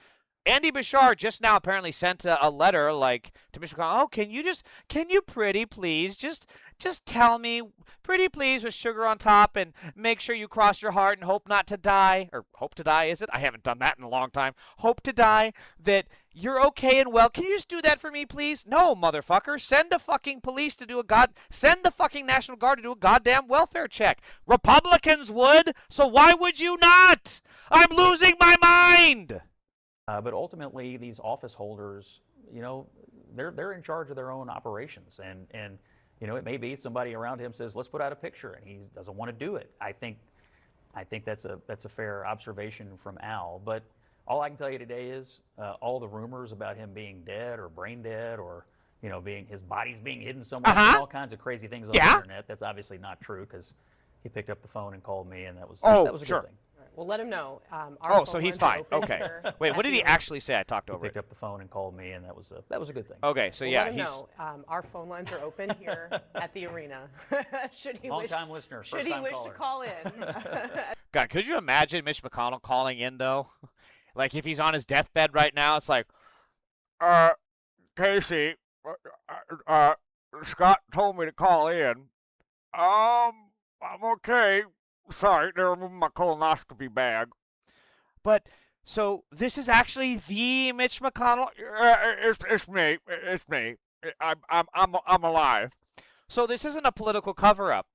Andy Bashar just now apparently sent a letter to Mitch McConnell. Oh, can you pretty please just tell me, pretty please, with sugar on top, and make sure you cross your heart and hope not to die, or hope to die, is it? I haven't done that in a long time. Hope to die, that you're okay and well. Can you just do that for me, please? No, motherfucker. Send the fucking police to do send the fucking National Guard to do a goddamn welfare check. Republicans would, so why would you not? I'm losing my mind. But ultimately, these office holders, they're in charge of their own operations, and it may be somebody around him says, let's put out a picture, and he doesn't want to do it. I think that's a fair observation from Al. But all I can tell you today is all the rumors about him being dead or brain dead, or his body's being hidden somewhere, all kinds of crazy things on the internet. That's obviously not true, because he picked up the phone and called me, and that was a good thing. Well, let him know. So he's fine. Okay. Wait, what did he actually say? I talked over it. He picked up the phone and called me, and that was a good thing. Okay, so let him know. Our phone lines are open here at the arena. Should he Long-time listener, should he wish to call in? God, could you imagine Mitch McConnell calling in, though? Like, if he's on his deathbed right now, it's like, Casey, Scott told me to call in. I'm okay. Sorry, they're removing my colonoscopy bag. But, so, this is actually the Mitch McConnell? It's me. It's me. I'm alive. So this isn't a political cover-up.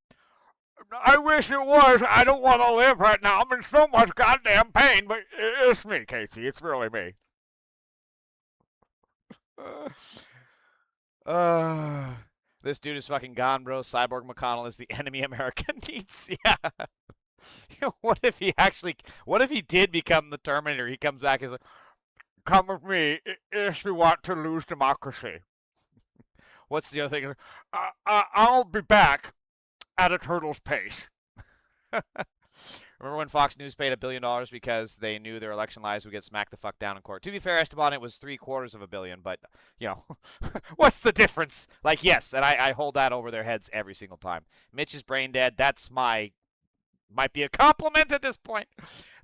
I wish it was. I don't want to live right now. I'm in so much goddamn pain, but it's me, Casey. It's really me. This dude is fucking gone, bro. Cyborg McConnell is the enemy America needs. Yeah. What if he did become the Terminator? He comes back and is like, come with me if you want to lose democracy. What's the other thing? I'll be back at a turtle's pace. Remember when Fox News paid $1 billion because they knew their election lies would get smacked the fuck down in court? To be fair, Esteban, it was $750 million, but, what's the difference? Like, yes, and I hold that over their heads every single time. Mitch is brain dead. That's might be a compliment at this point.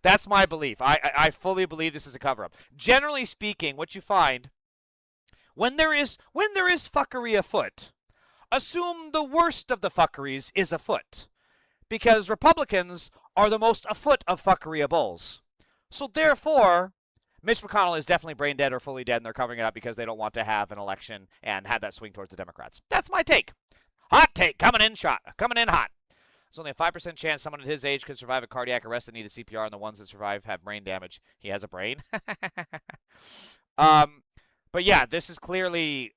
That's my belief. I fully believe this is a cover-up. Generally speaking, what you find, when there is fuckery afoot, assume the worst of the fuckeries is afoot. Because Republicans are the most afoot of fuckery-ables. So therefore, Mitch McConnell is definitely brain dead or fully dead, and they're covering it up because they don't want to have an election and have that swing towards the Democrats. That's my take. Hot take, coming in hot. There's only a 5% chance someone at his age could survive a cardiac arrest and need a CPR, and the ones that survive have brain damage. He has a brain. But yeah, this is clearly...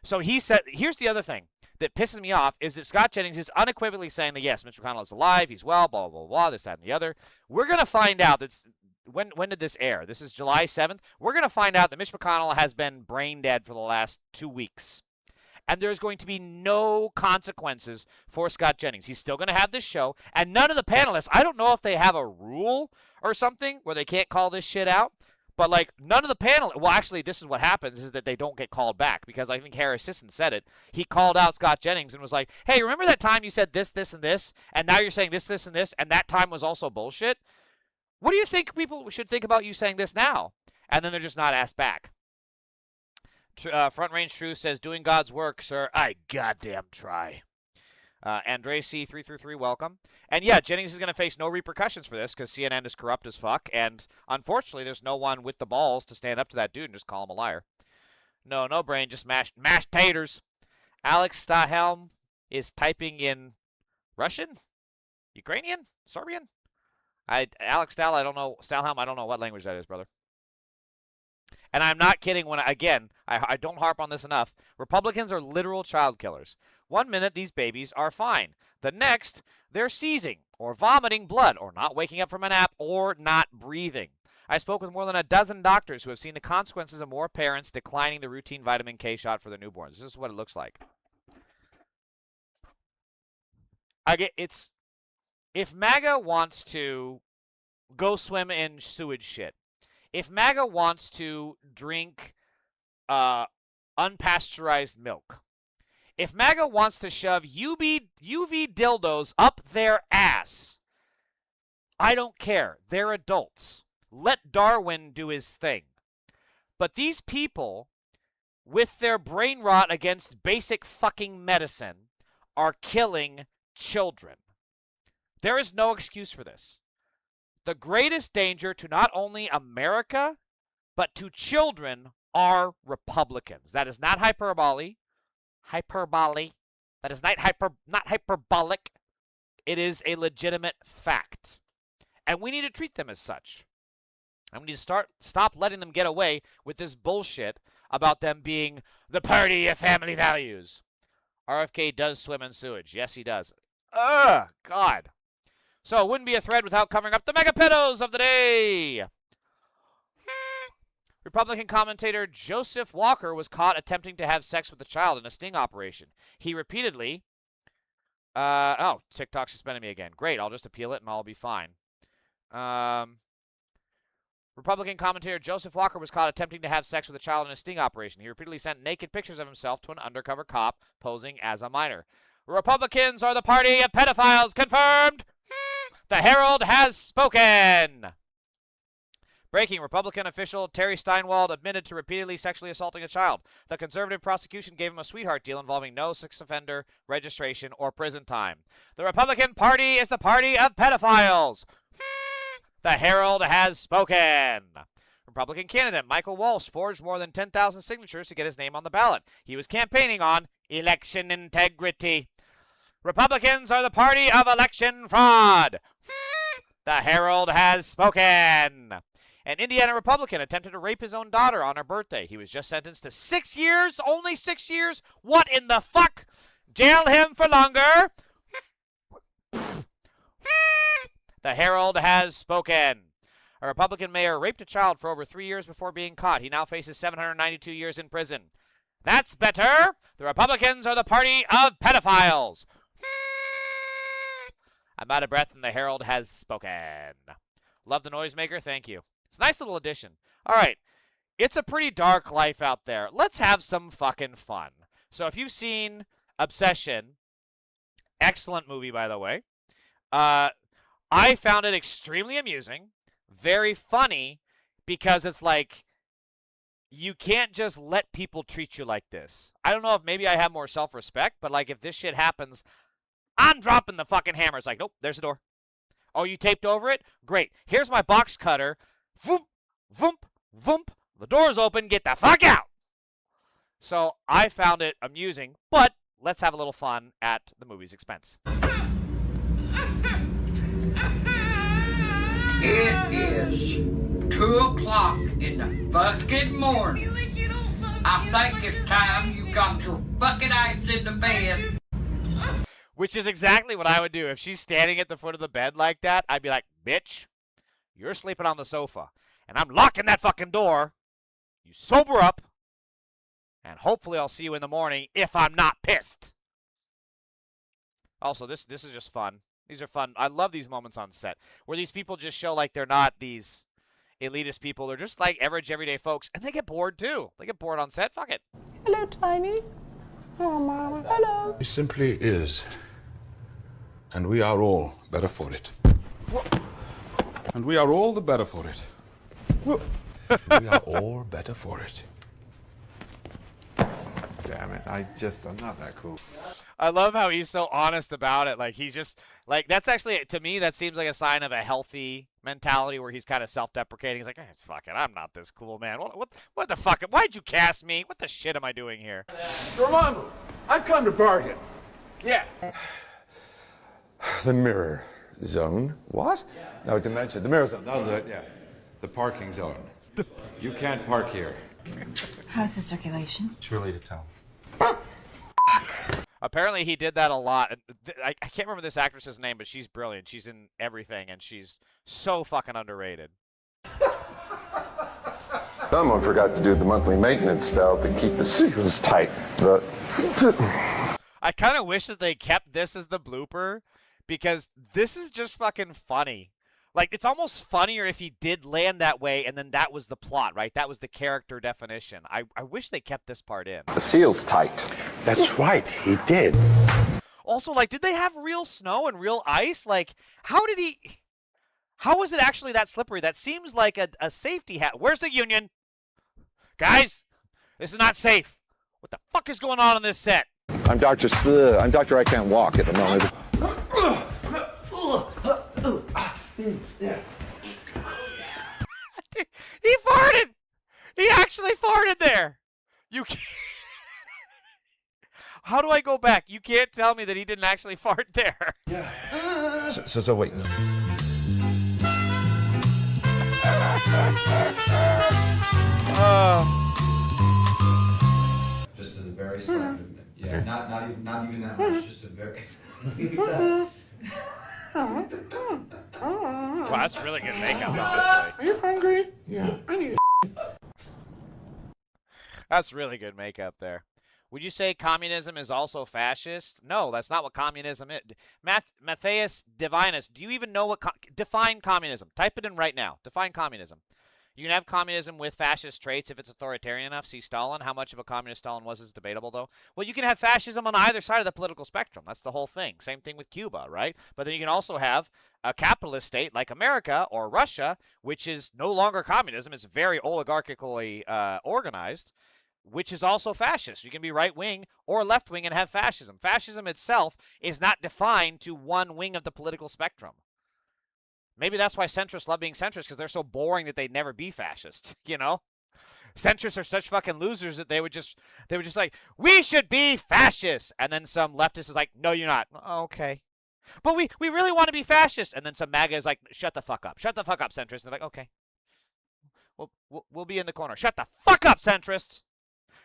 So he said, here's the other thing that pisses me off is that Scott Jennings is unequivocally saying that, yes, Mitch McConnell is alive, he's well, blah, blah, blah, this, that, and the other. We're going to find out that when did this air? This is July 7th. We're going to find out that Mitch McConnell has been brain dead for the last 2 weeks. And there's going to be no consequences for Scott Jennings. He's still going to have this show. And none of the panelists, I don't know if they have a rule or something where they can't call this shit out. But, like, none of the panel... Well, actually, this is what happens, is that they don't get called back. Because I think Harris Sisson said it. He called out Scott Jennings and was like, hey, remember that time you said this, this, and this? And now you're saying this, this, and this, and that time was also bullshit? What do you think people should think about you saying this now? And then they're just not asked back. Front Range Truth says, doing God's work, sir. I goddamn try. Andre C333, welcome. And yeah, Jennings is going to face no repercussions for this because CNN is corrupt as fuck. And unfortunately, there's no one with the balls to stand up to that dude and just call him a liar. No brain, just mashed taters. Alex Stahelm is typing in Russian? Ukrainian? Serbian? Alex Stahl, I don't know. Stahelm, I don't know what language that is, brother. And I'm not kidding when, again, I don't harp on this enough. Republicans are literal child killers. 1 minute, these babies are fine. The next, they're seizing or vomiting blood or not waking up from a nap or not breathing. I spoke with more than a dozen doctors who have seen the consequences of more parents declining the routine vitamin K shot for their newborns. This is what it looks like. If MAGA wants to go swim in sewage shit. If MAGA wants to drink unpasteurized milk, if MAGA wants to shove UV dildos up their ass, I don't care. They're adults. Let Darwin do his thing. But these people, with their brain rot against basic fucking medicine, are killing children. There is no excuse for this. The greatest danger to not only America, but to children are Republicans. That is not hyperbole. That is not hyperbolic. It is a legitimate fact. And we need to treat them as such. And we need to stop letting them get away with this bullshit about them being the party of family values. RFK does swim in sewage. Yes, he does. Ugh, God. So it wouldn't be a thread without covering up the mega pedos of the day. Republican commentator Joseph Walker was caught attempting to have sex with a child in a sting operation. He repeatedly... oh, TikTok suspended me again. Great, I'll just appeal it and I'll be fine. Republican commentator Joseph Walker was caught attempting to have sex with a child in a sting operation. He repeatedly sent naked pictures of himself to an undercover cop posing as a minor. Republicans are the party of pedophiles. Confirmed! The Herald has spoken! Breaking, Republican official Terry Steinwald admitted to repeatedly sexually assaulting a child. The conservative prosecution gave him a sweetheart deal involving no sex offender registration or prison time. The Republican Party is the party of pedophiles. The Herald has spoken. Republican candidate Michael Walsh forged more than 10,000 signatures to get his name on the ballot. He was campaigning on election integrity. Republicans are the party of election fraud. The Herald has spoken. An Indiana Republican attempted to rape his own daughter on her birthday. He was just sentenced to 6 years, only 6 years. What in the fuck? Jail him for longer. The Herald has spoken. A Republican mayor raped a child for over 3 years before being caught. He now faces 792 years in prison. That's better. The Republicans are the party of pedophiles. I'm out of breath and the Herald has spoken. Love the noisemaker. Thank you. It's a nice little addition. All right. It's a pretty dark life out there. Let's have some fucking fun. So if you've seen Obsession, excellent movie, by the way. I found it extremely amusing, very funny, because it's like, you can't just let people treat you like this. I don't know if maybe I have more self-respect, but like if this shit happens, I'm dropping the fucking hammer. It's like, nope, there's the door. Oh, you taped over it? Great. Here's my box cutter. Voomp, voomp, voomp. The door's open. Get the fuck out. So I found it amusing, but let's have a little fun at the movie's expense. It is 2 o'clock in the fucking morning. I think it's time you got your fucking ass in the bed. Which is exactly what I would do. If she's standing at the foot of the bed like that, I'd be like, bitch, you're sleeping on the sofa. And I'm locking that fucking door. You sober up. And hopefully I'll see you in the morning if I'm not pissed. Also, this is just fun. These are fun. I love these moments on set where these people just show like they're not these elitist people. They're just like average, everyday folks. And they get bored, too. They get bored on set. Fuck it. Hello, Tiny. Oh, Mama. Hello. It simply is. And we are all better for it. And we are all the better for it. We are all better for it. Damn it. I'm not that cool. I love how he's so honest about it. Like, he's just, like, that's actually, to me, that seems like a sign of a healthy mentality where he's kind of self-deprecating. He's like, hey, fuck it, I'm not this cool, man. What the fuck? Why'd you cast me? What the shit am I doing here? Dormammu, I've come to bargain. Yeah. The mirror zone. What? No, dimension. The mirror zone. No, the parking zone. You can't park here. How's the circulation? Too early to tell. Apparently he did that a lot. I can't remember this actress's name, but she's brilliant. She's in everything, and she's so fucking underrated. Someone forgot to do the monthly maintenance spell to keep the seals tight. I kind of wish that they kept this as the blooper, because this is just fucking funny. Like, it's almost funnier if he did land that way, and then that was the plot, right? That was the character definition. I wish they kept this part in. The seal's tight. That's right, he did. Also, like, did they have real snow and real ice? Like, how was it actually that slippery? That seems like a safety hat. Where's the union? Guys, this is not safe. What the fuck is going on this set? I'm Dr. I'm Dr. I Can't Walk at the moment. He farted! He actually farted there! You can't... How do I go back? You can't tell me that he didn't actually fart there. Yeah. So wait. Just a very slight movement. Yeah, not even that much. Just a very. Wow, that's really good makeup, honestly. Are you hungry? Yeah, I need That's really good makeup there. Would you say communism is also fascist? No, that's not what communism is. Matthias Divinus, do you even know what... define communism. Type it in right now. Define communism. You can have communism with fascist traits if it's authoritarian enough. See Stalin. How much of a communist Stalin was is debatable, though. Well, you can have fascism on either side of the political spectrum. That's the whole thing. Same thing with Cuba, right? But then you can also have a capitalist state like America or Russia, which is no longer communism. It's very oligarchically organized, which is also fascist. You can be right-wing or left-wing and have fascism. Fascism itself is not defined to one wing of the political spectrum. Maybe that's why centrists love being centrists, because they're so boring that they'd never be fascists, you know? Centrists are such fucking losers that they would just like, we should be fascists! And then some leftist is like, no, you're not. Oh, okay. But we really want to be fascists. And then some MAGA is like, shut the fuck up. Shut the fuck up, centrists. And they're like, okay. We'll be in the corner. Shut the fuck up, centrists!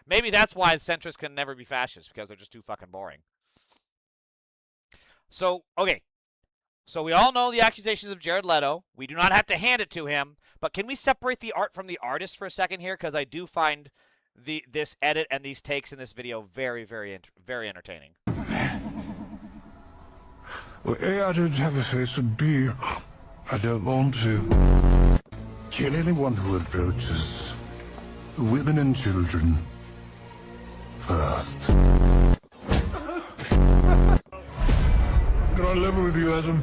Maybe that's why centrists can never be fascists, because they're just too fucking boring. So, okay. So we all know the accusations of Jared Leto. We do not have to hand it to him. But can we separate the art from the artist for a second here? Because I do find this edit and these takes in this video very, very, very entertaining. Well, A, I don't have a face, and B, I don't want to. Kill anyone who approaches the women and children first. Got on level with you, Adam.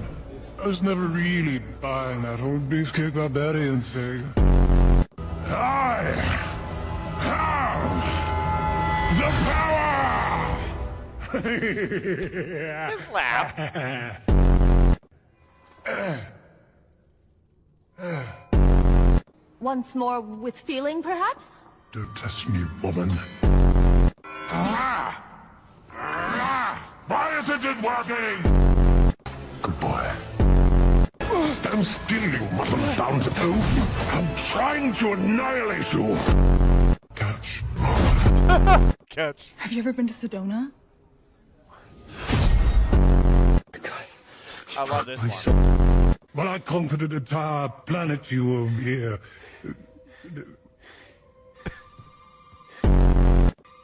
I was never really buying that whole beefcake barbarian thing. I have the power! Just laugh. Once more with feeling, perhaps? Don't test me, woman. Why isn't it working? Good boy. Stand still, you muscle-bound oaf. I'm trying to annihilate you. Catch. Catch. Have you ever been to Sedona? I love this one. Well, I conquered an entire planet you over here.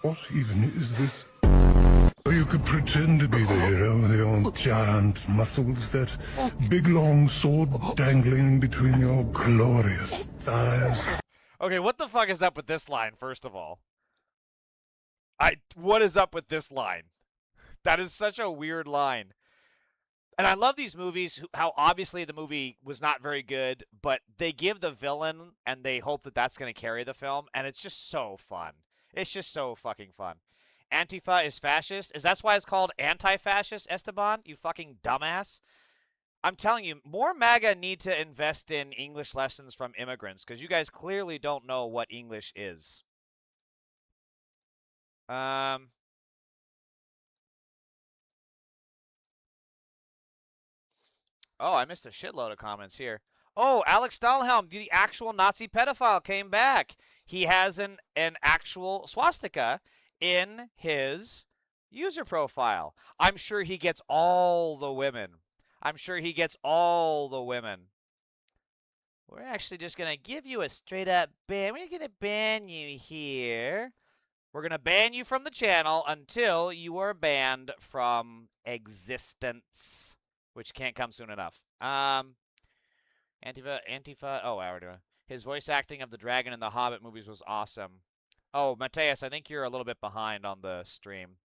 What even is this? Oh, you could pretend to be the hero with your giant muscles, that big long sword dangling between your glorious thighs. Okay, what the fuck is up with this line, first of all? What is up with this line? That is such a weird line. And I love these movies, how obviously the movie was not very good, but they give the villain and they hope that that's going to carry the film, and it's just so fun. It's just so fucking fun. Antifa is fascist. Is that why it's called anti-fascist, Esteban? You fucking dumbass. I'm telling you, more MAGA need to invest in English lessons from immigrants, because you guys clearly don't know what English is. Oh, I missed a shitload of comments here. Oh, Alex Dahlhelm, the actual Nazi pedophile, came back. He has an actual swastika in his user profile. I'm sure he gets all the women. I'm sure he gets all the women. We're actually just going to give you a straight-up ban. We're going to ban you here. We're going to ban you from the channel until you are banned from existence, which can't come soon enough. Antifa. Oh, wow, we're doing. His voice acting of the dragon in the Hobbit movies was awesome. Oh, Mateus, I think you're a little bit behind on the stream.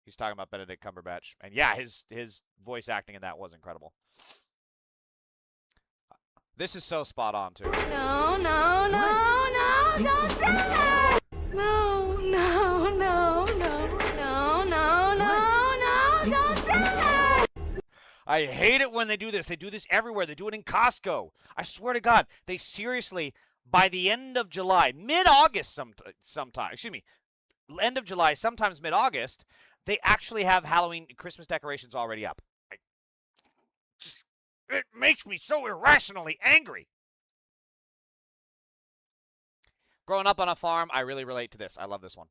He's talking about Benedict Cumberbatch. And yeah, his voice acting in that was incredible. This is so spot on, too. No, no, no, no, don't do it! No, no, no, no, no, no, no, don't do it! I hate it when they do this. They do this everywhere. They do it in Costco. I swear to God, they seriously, by the end of July, mid-August sometime, excuse me, end of July, sometimes mid-August, they actually have Halloween Christmas decorations already up. It makes me so irrationally angry. Growing up on a farm, I really relate to this. I love this one.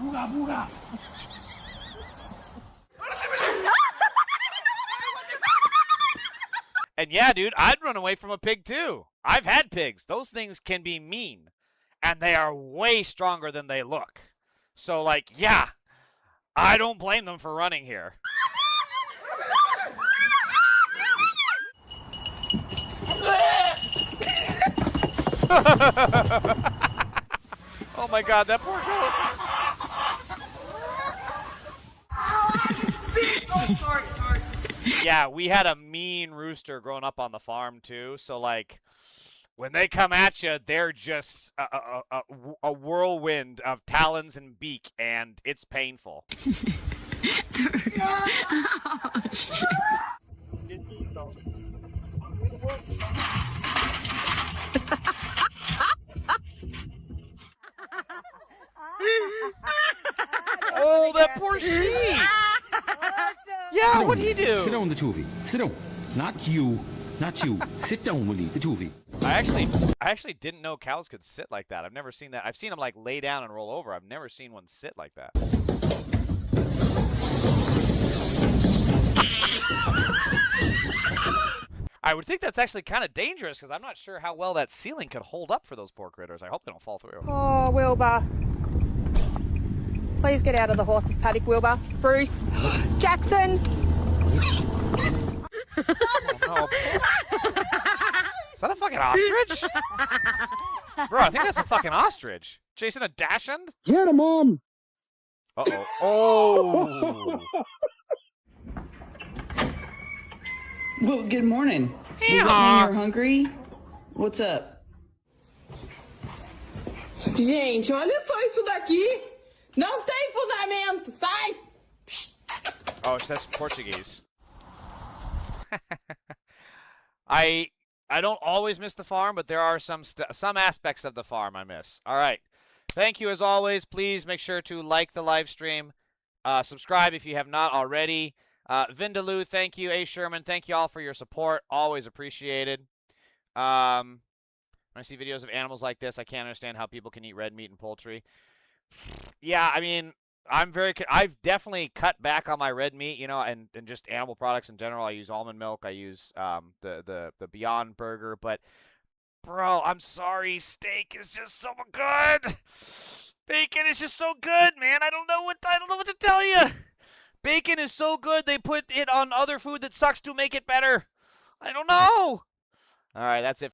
Booga, booga. And yeah, dude, I'd run away from a pig too. I've had pigs. Those things can be mean. And they are way stronger than they look. So, like, yeah, I don't blame them for running here. Oh my God, that poor goat. Yeah, we had a mean rooster growing up on the farm too. So like, when they come at you, they're just a whirlwind of talons and beak, and it's painful. Oh, that poor sheep! Yeah, what'd he do? Sit down, the two of you. Sit down. Not you. Not you. Sit down, Willie, the two of you. I actually didn't know cows could sit like that. I've never seen that. I've seen them like lay down and roll over. I've never seen one sit like that. I would think that's actually kind of dangerous because I'm not sure how well that ceiling could hold up for those poor critters. I hope they don't fall through. Oh, Wilbur. Please get out of the horse's paddock, Wilbur. Bruce. Jackson. Oh, no. Is that a fucking ostrich? Bro, I think that's a fucking ostrich. Chasing a dachshund? Get him, Mom. Uh-oh. Oh. Well, good morning. Hey, Does that mean you're hungry? What's up? Gente, olha só isso daqui. Não tem fundamento. Sai. Oh, that's Portuguese. I don't always miss the farm, but there are some aspects of the farm I miss. All right. Thank you as always. Please make sure to like the live stream. Subscribe if you have not already. Vindaloo, thank you. A. Sherman, thank you all for your support. Always appreciated. When I see videos of animals like this, I can't understand how people can eat red meat and poultry. Yeah, I mean, I've definitely cut back on my red meat, you know, and just animal products in general. I use almond milk. I use the Beyond Burger. But, bro, I'm sorry. Steak is just so good. Bacon is just so good, man. I don't know what to tell you. Bacon is so good, they put it on other food that sucks to make it better. I don't know. All right, that's it.